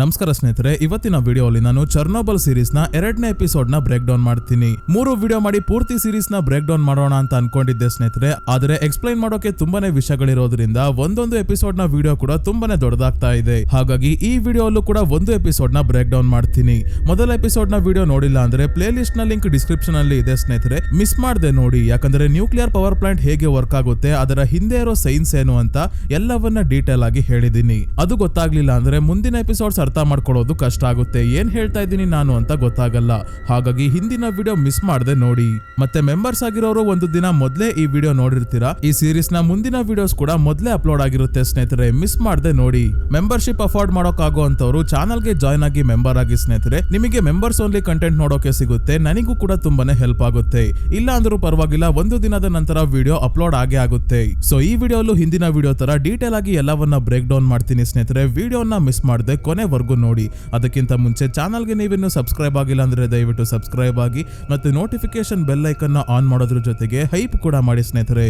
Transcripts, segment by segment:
ನಮಸ್ಕಾರ ಸ್ನೇಹಿತರೆ, ಇವತ್ತಿನ ವಿಡಿಯೋಲಿ ನಾನು ಚರ್ನೋಬಲ್ ಸೀರೀಸ್ ನ 2ನೇ ಎಪಿಸೋಡ್ ನ ಬ್ರೇಕ್ ಡೌನ್ ಮಾಡ್ತೀನಿ. 3 ವಿಡಿಯೋ ಮಾಡಿ ಪೂರ್ತಿ ಸೀರೀಸ್ ನ ಬ್ರೇಕ್ ಡೌನ್ ಮಾಡೋಣ ಅಂತ ಅನ್ಕೊಂಡಿದ್ದೆ ಸ್ನೇಹಿತರೆ. ಆದರೆ ಎಕ್ಸ್ಪ್ಲೈನ್ ಮಾಡೋಕೆ ತುಂಬಾನೇ ವಿಷಯಗಳಿರೋದ್ರಿಂದ ಒಂದೊಂದು ಎಪಿಸೋಡ್ ನ ವಿಡಿಯೋ ಕೂಡ ತುಂಬಾನೇ ದೊಡ್ಡದಾಗ್ತಾ ಇದೆ. ಹಾಗಾಗಿ ಈ ವಿಡಿಯೋಲ್ಲೂ ಕೂಡ ಒಂದು ಎಪಿಸೋಡ್ ನ ಬ್ರೇಕ್ ಡೌನ್ ಮಾಡ್ತೀನಿ. ಮೊದಲ ಎಪಿಸೋಡ್ ನ ವಿಡಿಯೋ ನೋಡಿಲ್ಲ ಅಂದ್ರೆ ಪ್ಲೇ ಲಿಸ್ಟ್ ನ ಲಿಂಕ್ ಡಿಸ್ಕ್ರಿಪ್ಷನ್ ಅಲ್ಲಿ ಇದೆ ಸ್ನೇಹಿತರೆ, ಮಿಸ್ ಮಾಡದೆ ನೋಡಿ. ಯಾಕಂದ್ರೆ ನ್ಯೂಕ್ಲಿಯರ್ ಪವರ್ ಪ್ಲಾಂಟ್ ಹೇಗೆ ವರ್ಕ್ ಆಗುತ್ತೆ, ಅದರ ಹಿಂದೆ ಇರೋ ಸೈನ್ಸ್ ಏನು ಅಂತ ಎಲ್ಲವನ್ನ ಡೀಟೇಲ್ ಆಗಿ ಹೇಳಿದೀನಿ. ಅದು ಗೊತ್ತಾಗ್ಲಿಲ್ಲ ಅಂದ್ರೆ ಮುಂದಿನ ಎಪಿಸೋಡ್ಸ್ ಅರ್ಥ ಮಾಡ್ಕೊಳ್ಳೋದು ಕಷ್ಟ ಆಗುತ್ತೆ. ಏನ್ ಹೇಳ್ತಾ ಇದ್ದೀನಿ ನಾನು ಅಂತ ಗೊತ್ತಾಗಲ್ಲ. ಹಾಗಾಗಿ ಹಿಂದಿನ ವಿಡಿಯೋ ಮಿಸ್ ಮಾಡದೆ ನೋಡಿ. ಮತ್ತೆ ಮೆಂಬರ್ಸ್ ಆಗಿರೋರು ಒಂದು ದಿನ ಮೊದಲೇ ಈ ವಿಡಿಯೋ ನೋಡಿರ್ತೀರಾ. ಈ ಸೀರೀಸ್ ನ ಮುಂದಿನ ವಿಡಿಯೋಸ್ ಕೂಡ ಮೊದಲೇ ಅಪ್ಲೋಡ್ ಆಗಿರುತ್ತೆ ಸ್ನೇಹಿತರೆ, ಮಿಸ್ ಮಾಡದೆ ನೋಡಿ. ಮೆಂಬರ್ಶಿಪ್ ಅಫೋರ್ಡ್ ಮಾಡೋಕ್ಕಾಗೋ ಅಂತವ್ರು ಚಾನಲ್ ಗೆ ಜಾಯ್ನ್ ಆಗಿ ಮೆಂಬರ್ ಆಗಿ ಸ್ನೇಹಿತರೆ. ನಿಮಗೆ ಮೆಂಬರ್ಸ್ ಓನ್ಲಿ ಕಂಟೆಂಟ್ ನೋಡೋಕೆ ಸಿಗುತ್ತೆ, ನನಗೂ ಕೂಡ ತುಂಬಾನೇ ಹೆಲ್ಪ್ ಆಗುತ್ತೆ. ಇಲ್ಲ ಅಂದ್ರೂ ಪರವಾಗಿಲ್ಲ, ಒಂದು ದಿನದ ನಂತರ ವಿಡಿಯೋ ಅಪ್ಲೋಡ್ ಆಗೇ ಆಗುತ್ತೆ. ಸೊ ಈ ವಿಡಿಯೋಲು ಹಿಂದಿನ ವಿಡಿಯೋ ತರ ಡೀಟೇಲ್ ಆಗಿ ಎಲ್ಲವನ್ನ ಬ್ರೇಕ್ ಡೌನ್ ಮಾಡ್ತೀನಿ ಸ್ನೇಹಿತರೆ. ವಿಡಿಯೋನ ಮಿಸ್ ಮಾಡದೆ ಕೊನೆವರೆಗೂ ನೋಡಿ. ಅದಕ್ಕಿಂತ ಮುಂಚೆ ಚಾನಲ್ಗೆ ನೀವಿನ್ನು ಸಬ್ಸ್ಕ್ರೈಬ್ ಆಗಿಲ್ಲ ಅಂದ್ರೆ ದಯವಿಟ್ಟು ಸಬ್ಸ್ಕ್ರೈಬ್ ಆಗಿ ಮತ್ತೆ ನೋಟಿಫಿಕೇಶನ್ ಬೆಲ್ ಐಕನ್ ಆನ್ ಮಾಡೋದ್ರ ಜೊತೆಗೆ ಹೈಪ್ ಕೂಡ ಮಾಡಿ ಸ್ನೇಹಿತರೆ.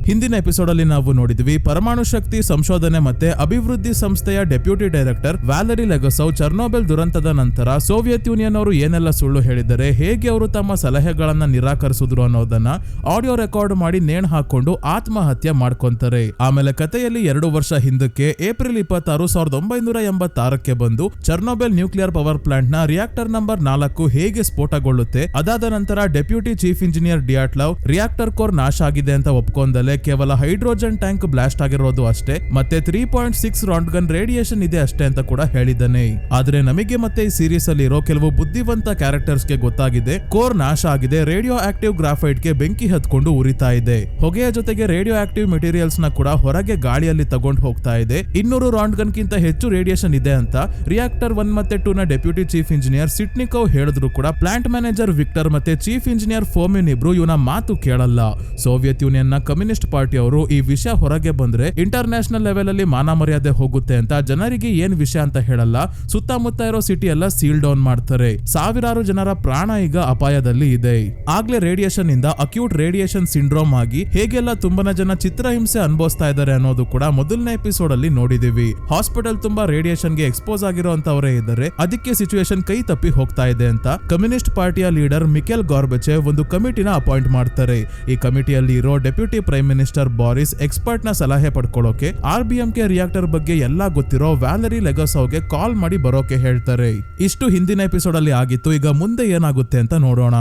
ಹಿಂದಿನ ಎಪಿಸೋಡ್ ಅಲ್ಲಿ ನಾವು ನೋಡಿದ್ವಿ, ಪರಮಾಣು ಶಕ್ತಿ ಸಂಶೋಧನೆ ಮತ್ತೆ ಅಭಿವೃದ್ಧಿ ಸಂಸ್ಥೆಯ ಡೆಪ್ಯೂಟಿ ಡೈರೆಕ್ಟರ್ ವ್ಯಾಲರಿ ಲೆಗಸೌ ಚರ್ನೋಬೆಲ್ ದುರಂತದ ನಂತರ ಸೋವಿಯತ್ ಯೂನಿಯನ್ ಅವರು ಏನೆಲ್ಲ ಸುಳ್ಳು ಹೇಳಿದರೆ, ಹೇಗೆ ಅವರು ತಮ್ಮ ಸಲಹೆಗಳನ್ನ ನಿರಾಕರಿಸಿದ್ರು ಅನ್ನೋದನ್ನ ಆಡಿಯೋ ರೆಕಾರ್ಡ್ ಮಾಡಿ ನೇಣು ಹಾಕೊಂಡು ಆತ್ಮಹತ್ಯೆ ಮಾಡ್ಕೊಂತಾರೆ. ಆಮೇಲೆ ಕಥೆಯಲ್ಲಿ 2 ವರ್ಷ ಹಿಂದಕ್ಕೆ ಏಪ್ರಿಲ್ 26, 1986ಕ್ಕೆ ಬಂದು ಚರ್ನೋಬೆಲ್ ನ್ಯೂಕ್ಲಿಯರ್ ಪವರ್ ಪ್ಲಾಂಟ್ ನ ರಿಯಾಕ್ಟರ್ ನಂಬರ್ 4 ಹೇಗೆ ಸ್ಫೋಟಗೊಳ್ಳುತ್ತೆ. ಅದಾದ ನಂತರ deputy chief engineer Dyatlov reactor core ನಾಶ ಆಗಿದೆ ಅಂತ ಒಪ್ಕೊಂಡಲೆ ಕೇವಲ ಹೈಡ್ರೋಜನ್ ಟ್ಯಾಂಕ್ ಬ್ಲಾಸ್ಟ್ ಆಗಿರೋದು ಅಷ್ಟೇ, ಮತ್ತೆ 3.6 ರಾಂಟ್ಗನ್ ರೇಡಿಯೇಷನ್ ಇದೆ ಅಷ್ಟೇ ಅಂತ ಕೂಡ ಹೇಳಿದ್ದಾನೆ. ಆದ್ರೆ ನಮಗೆ ಮತ್ತೆ ಈ ಸೀರೀಸ್ ಅಲ್ಲಿ ಇರೋ ಕೆಲವು ಬುದ್ಧಿವಂತ ಕ್ಯಾರೆಕ್ಟರ್ಸ್ ಗೆ ಗೊತ್ತಾಗಿದೆ, ಕೋರ್ ನಾಶ ಆಗಿದೆ, ರೇಡಿಯೋ ಆಕ್ಟಿವ್ ಗ್ರಾಫೈಟ್ ಗೆ ಬೆಂಕಿ ಹತ್ಕೊಂಡು ಉರಿತಾ ಇದೆ. ಹೊಗೆಯ ಜೊತೆಗೆ ರೇಡಿಯೋ ಆಕ್ಟಿವ್ ಮೆಟೀರಿಯಲ್ಸ್ ನ ಕೂಡ ಹೊರಗೆ ಗಾಳಿಯಲ್ಲಿ ತಗೊಂಡು ಹೋಗ್ತಾ ಇದೆ. 200 ರಾಂಟ್ಗನ್ ಗಿಂತ ಹೆಚ್ಚು ರೇಡಿಯೇಷನ್ ಇದೆ ಅಂತ ರಿಯಾಕ್ಟರ್ 1 ಮತ್ತೆ 2 ನ ಡೆಪ್ಯೂಟಿ ಚೀಫ್ ಇಂಜಿನಿಯರ್ ಸಿಟ್ನಿಕೋವ್ ಹೇಳಿದ್ರು ಕೂಡ ಪ್ಲಾಂಟ್ ಮ್ಯಾನೇಜರ್ ವಿಕ್ಟರ್ ಮತ್ತೆ ಚೀಫ್ ಇಂಜಿನಿಯರ್ ಫೋಮಿನ್ ಇಬ್ರು ಇವನ ಮಾತು ಕೇಳಲ್ಲ. ಸೋವಿಯತ್ ಯೂನಿಯನ್ ನ ಕಮ್ಯುನಿಸ್ಟ್ ಪಾರ್ಟಿ ಅವರು ಈ ವಿಷಯ ಹೊರಗೆ ಬಂದ್ರೆ ಇಂಟರ್ನ್ಯಾಷನಲ್ ಲೆವೆಲ್ ಅಲ್ಲಿ ಮಾನ ಮರ್ಯಾದೆ ಹೋಗುತ್ತೆ ಅಂತ ಜನರಿಗೆ ಏನ್ ವಿಷಯ ಅಂತ ಹೇಳಲ್ಲ. ಸುತ್ತಮುತ್ತ ಇರೋ ಸಿಟಿ ಎಲ್ಲ ಸೀಲ್ ಡೌನ್ ಮಾಡ್ತಾರೆ. ಸಾವಿರಾರು ಜನರ ಪ್ರಾಣ ಈಗ ಅಪಾಯದಲ್ಲಿ ಇದೆ. ಆಗ್ಲೇ ರೇಡಿಯೇಷನ್ ಇಂದ ಅಕ್ಯೂಟ್ ರೇಡಿಯೇಷನ್ ಸಿಂಡ್ರೋಮ್ ಆಗಿ ಹೇಗೆಲ್ಲ ತುಂಬಾನೇ ಜನ ಚಿತ್ರಹಿಂಸೆ ಅನುಭವಿಸ್ತಾ ಇದ್ದಾರೆ ಅನ್ನೋದು ಕೂಡ ಮೊದಲನೇ ಎಪಿಸೋಡ್ ಅಲ್ಲಿ ನೋಡಿದೀವಿ. ಹಾಸ್ಪಿಟಲ್ ತುಂಬಾ ರೇಡಿಯೇಷನ್ ಗೆ ಎಕ್ಸ್ಪೋಸ್ ಆಗಿರೋಂತವರೇ ಇದ್ದಾರೆ, ಅದಕ್ಕೆ ಸಿಚುವೇಶನ್ ಕೈ ತಪ್ಪಿ ಹೋಗ್ತಾ ಇದೆ ಅಂತ ಕಮ್ಯುನಿಸ್ಟ್ ಪಾರ್ಟಿಯ ಲೀಡರ್ ಮಿಕೆಲ್ ಗಾರ್ಬಚೇವ್ ಒಂದು ಕಮಿಟಿನ ಅಪಾಯಿಂಟ್ ಮಾಡ್ತಾರೆ. ಈ ಕಮಿಟಿಯಲ್ಲಿ ಇರೋ ಡೆಪ್ಯೂಟಿ ಪ್ರೈಮ್ ಮಿನಿಸ್ಟರ್ ಬಾರಿಸ್ ಎಕ್ಸ್ಪರ್ಟ್ ನ ಸಲಹೆ ಪಡ್ಕೊಳ್ಳೋಕೆ RBMK ರಿಯಾಕ್ಟರ್ ಬಗ್ಗೆ ಎಲ್ಲಾ ಗೊತ್ತಿರೋ ವ್ಯಾಲರಿ ಲೆಗಸೌಗೆ ಕಾಲ್ ಮಾಡಿ ಬರೋಕೆ ಹೇಳ್ತಾರೆ. ಇಷ್ಟು ಹಿಂದಿನ ಎಪಿಸೋಡ್ ಅಲ್ಲಿ ಆಗಿತ್ತು. ಈಗ ಮುಂದೆ ಏನಾಗುತ್ತೆ ಅಂತ ನೋಡೋಣ.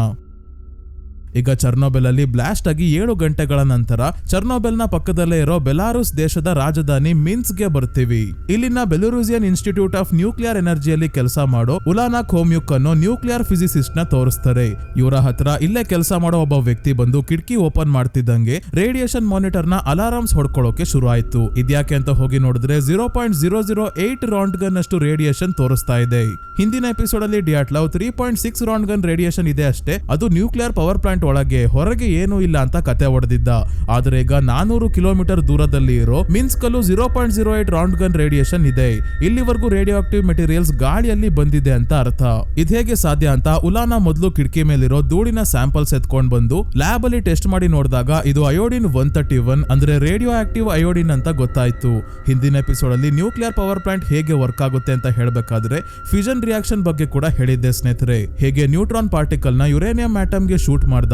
ಈಗ ಚರ್ನೋಬೆಲ್ ಅಲ್ಲಿ ಬ್ಲಾಸ್ಟ್ ಆಗಿ 7 ಗಂಟೆಗಳ ನಂತರ ಚರ್ನೋಬೆಲ್ ನ ಪಕ್ಕದಲ್ಲೇ ಇರೋ ಬೆಲಾರುಸ್ ದೇಶದ ರಾಜಧಾನಿ ಮಿನ್ಸ್ಕ್ ಗೆ ಬರ್ತೀವಿ. ಇಲ್ಲಿನ ಬೆಲೂರುಸಿಯನ್ ಇನ್ಸ್ಟಿಟ್ಯೂಟ್ ಆಫ್ ನ್ಯೂಕ್ಲಿಯರ್ ಎನರ್ಜಿಯಲ್ಲಿ ಕೆಲಸ ಮಾಡೋ ಉಲಾನಾ ಖೋಮ್ಯುಕ್ ಅನ್ನೋ ನ್ಯೂಕ್ಲಿಯರ್ ಫಿಸಿಸಿಸ್ಟ್ ನ ತೋರಿಸ್ತಾರೆ. ಇವರ ಹತ್ರ ಇಲ್ಲೇ ಕೆಲಸ ಮಾಡೋ ಒಬ್ಬ ವ್ಯಕ್ತಿ ಬಂದು ಕಿಟಕಿ ಓಪನ್ ಮಾಡ್ತಿದ್ದಂಗೆ ರೇಡಿಯೇಷನ್ ಮಾನಿಟರ್ ನ ಅಲಾರಾಮ್ಸ್ ಹೊಡ್ಕೊಳ್ಳೋಕೆ ಶುರು ಆಯ್ತು. ಇದ್ಯಾಕೆ ಅಂತ ಹೋಗಿ ನೋಡಿದ್ರೆ 0.008 ರಾಂಟ್ಗನ್ ಅಷ್ಟು ರೇಡಿಯೇಷನ್ ತೋರಿಸ್ತಾ ಇದೆ. ಹಿಂದಿನ ಎಪಿಸೋಡ್ ಅಲ್ಲಿ ಡಿಯಾಟ್ಲವ್ 3.6 ರಾಂಟ್ಗನ್ ರೇಡಿಯೇಷನ್ ಇದೆ ಅಷ್ಟೇ, ಅದು ನ್ಯೂಕ್ಲಿಯರ್ ಪವರ್ ಪ್ಲಾಂಟ್ ಒಳಗೆ, ಹೊರಗೆ ಏನೂ ಇಲ್ಲ ಅಂತ ಕತೆ ಹೊಡೆದಿದ್ದ. ಆದ್ರೆ ಈಗ 400 ಕಿಲೋಮೀಟರ್ ದೂರದಲ್ಲಿ ಇರೋ ಮಿನ್ಸ್ಕಲ್ಲೂ 0.08 ರಾಂಟ್ಗನ್ ರೇಡಿಯೇಷನ್ ಇದೆ. ಇಲ್ಲಿವರೆಗೂ ರೇಡಿಯೋ ಆಕ್ಟಿವ್ ಮೆಟೀರಿಯಲ್ಸ್ ಗಾಳಿಯಲ್ಲಿ ಬಂದಿದೆ ಅಂತ ಅರ್ಥ. ಇದು ಹೇಗೆ ಸಾಧ್ಯ ಅಂತ ಉಲಾನಾ ಮೊದಲು ಕಿಟಕಿ ಮೇಲಿರೋ ಧೂಳಿನ ಸ್ಯಾಂಪಲ್ಸ್ ಎತ್ಕೊಂಡ್ ಬಂದು ಲ್ಯಾಬ್ ಅಲ್ಲಿ ಟೆಸ್ಟ್ ಮಾಡಿ ನೋಡಿದಾಗ ಇದು ಅಯೋಡಿನ್ 131 ಅಂದ್ರೆ ರೇಡಿಯೋ ಆಕ್ಟಿವ್ ಅಯೋಡಿನ್ ಅಂತ ಗೊತ್ತಾಯ್ತು. ಹಿಂದಿನ ಎಪಿಸೋಡ್ ಅಲ್ಲಿ ನ್ಯೂಕ್ಲಿಯರ್ ಪವರ್ ಪ್ಲಾಂಟ್ ಹೇಗೆ ವರ್ಕ್ ಆಗುತ್ತೆ ಅಂತ ಹೇಳಬೇಕಾದ್ರೆ ಫ್ಯೂಷನ್ ರಿಯಾಕ್ಷನ್ ಬಗ್ಗೆ ಕೂಡ ಹೇಳಿದ್ದೆ ಸ್ನೇಹಿತರೆ. ಹೇಗೆ ನ್ಯೂಟ್ರಾನ್ ಪಾರ್ಟಿಕಲ್ ನ ಯುರೇನಿಯಂ ಆಟಮ್ ಗೆ ಶೂಟ್ ಮಾಡಿದಾಗ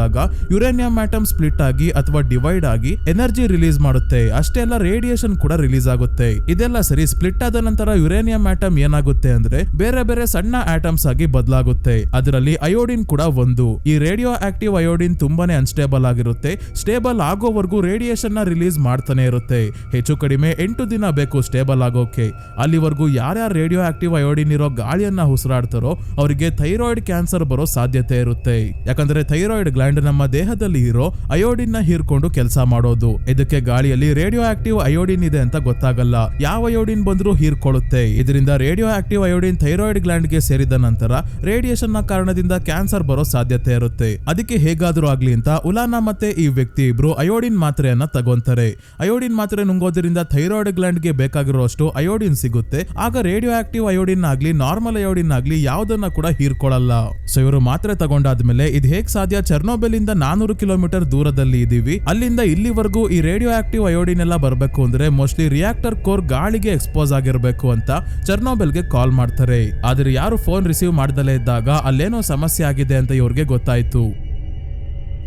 ಯುರೇನಿಯಂ ಆಟಮ್ ಸ್ಪ್ಲಿಟ್ ಆಗಿ ಅಥವಾ ಡಿವೈಡ್ ಆಗಿ ಎನರ್ಜಿ ರಿಲೀಸ್ ಮಾಡುತ್ತೆ. ಅಷ್ಟೇ ಅಲ್ಲ, ರೇಡಿಯೇಷನ್ ಕೂಡ ರಿಲೀಸ್ ಆಗುತ್ತೆ. ಇದೆಲ್ಲ ಸರಿ. ಸ್ಪ್ಲಿಟ್ ಆದ ನಂತರ ಯುರೇನಿಯಂ ಆಟಮ್ ಏನಾಗುತ್ತೆ ಅಂದ್ರೆ ಬೇರೆ ಬೇರೆ ಸಣ್ಣ ಆಟಮ್ಸ್ ಆಗಿ ಬದಲಾಗುತ್ತೆ. ಅದರಲ್ಲಿ ಅಯೋಡಿನ್ ಕೂಡ ಒಂದು. ಈ ರೇಡಿಯೋ ಆಕ್ಟಿವ್ ಅಯೋಡಿನ್ ತುಂಬಾನೇ ಅನ್ಸ್ಟೇಬಲ್ ಆಗಿರುತ್ತೆ. ಸ್ಟೇಬಲ್ ಆಗೋವರೆಗೂ ರೇಡಿಯೇಷನ್ ನ ರಿಲೀಸ್ ಮಾಡ್ತಾನೆ ಇರುತ್ತೆ. ಹೆಚ್ಚು ಕಡಿಮೆ 8 ದಿನ ಬೇಕು ಸ್ಟೇಬಲ್ ಆಗೋಕೆ. ಅಲ್ಲಿವರೆಗೂ ಯಾರ್ಯಾರು ರೇಡಿಯೋ ಆಕ್ಟಿವ್ ಅಯೋಡಿನ್ ಇರೋ ಗಾಳಿಯನ್ನ ಉಸಿರಾಡ್ತಾರೋ ಅವರಿಗೆ ಥೈರಾಯ್ಡ್ ಕ್ಯಾನ್ಸರ್ ಬರೋ ಸಾಧ್ಯತೆ ಇರುತ್ತೆ. ಯಾಕಂದ್ರೆ ಥೈರಾಯ್ಡ್ ಗ್ಲ್ಯಾಂಡ್ ನಮ್ಮ ದೇಹದಲ್ಲಿ ಇರೋ ಅಯೋಡಿನ್ ನ ಹೀರ್ಕೊಂಡು ಕೆಲಸ ಮಾಡೋದು. ಇದಕ್ಕೆ ಗಾಳಿಯಲ್ಲಿ ರೇಡಿಯೋ ಆಕ್ಟಿವ್ ಅಯೋಡಿನ್ ಇದೆ ಅಂತ ಗೊತ್ತಾಗಲ್ಲ, ಯಾವ ಅಯೋಡಿನ್ ಬಂದ್ರೂ ಹೀರ್ಕೊಳ್ಳುತ್ತೆ. ಇದರಿಂದ radio active iodine thyroid gland ಗೆ ಸೇರಿದ ನಂತರ ರೇಡಿಯೇಷನ್ ನ ಕಾರಣದಿಂದ ಕ್ಯಾನ್ಸರ್ ಬರೋ ಸಾಧ್ಯತೆ ಇರುತ್ತೆ. ಅದಕ್ಕೆ ಹೇಗಾದ್ರೂ ಆಗ್ಲಿ ಅಂತ ಉಲಾನಾ ಮತ್ತೆ ಈ ವ್ಯಕ್ತಿ ಇಬ್ರು ಅಯೋಡಿನ್ ಮಾತ್ರೆಯನ್ನ ತಗೊಂತಾರೆ. ಅಯೋಡಿನ್ ಮಾತ್ರೆ ನುಂಗೋದ್ರಿಂದ ಥೈರಾಯ್ಡ್ ಗ್ಲ್ಯಾಂಡ್ ಗೆ ಬೇಕಾಗಿರೋಷ್ಟು ಅಯೋಡಿನ್ ಸಿಗುತ್ತೆ. ಆಗ ರೇಡಿಯೋ ಆಕ್ಟಿವ್ ಅಯೋಡಿನ್ ಆಗ್ಲಿ ನಾರ್ಮಲ್ ಅಯೋಡಿನ್ ಆಗ್ಲಿ ಯಾವ್ದನ್ನ ಕೂಡ ಹೀರ್ಕೊಳ್ಳಲ್ಲ. ಸೊ ಇವರು ಮಾತ್ರೆ ತಗೊಂಡಾದ್ಮೇಲೆ ಇದು ಹೇಗ್ ಸಾಧ್ಯ, ಚರ್ನೋಬೆಲ್ ಚರ್ನೋಬೆಲ್ ಇಂದ 400 ಕಿಲೋಮೀಟರ್ ದೂರದಲ್ಲಿ ಇದೀವಿ. ಅಲ್ಲಿಂದ ಇಲ್ಲಿವರೆಗೂ ಈ ರೇಡಿಯೋ ಆಕ್ಟಿವ್ ಅಯೋಡಿನ್ ಎಲ್ಲ ಬರಬೇಕು ಅಂದ್ರೆ ಮೋಸ್ಟ್ಲಿ ರಿಯಾಕ್ಟರ್ ಕೋರ್ ಗಾಳಿಗೆ ಎಕ್ಸ್ಪೋಸ್ ಆಗಿರ್ಬೇಕು ಅಂತ ಚರ್ನೋಬೆಲ್ಗೆ ಕಾಲ್ ಮಾಡ್ತಾರೆ. ಆದ್ರೆ ಯಾರು ಫೋನ್ ರಿಸೀವ್ ಮಾಡ್ದಲೇ ಇದ್ದಾಗ ಅಲ್ಲೇನೋ ಸಮಸ್ಯೆ ಆಗಿದೆ ಅಂತ ಇವ್ರಿಗೆ ಗೊತ್ತಾಯ್ತು.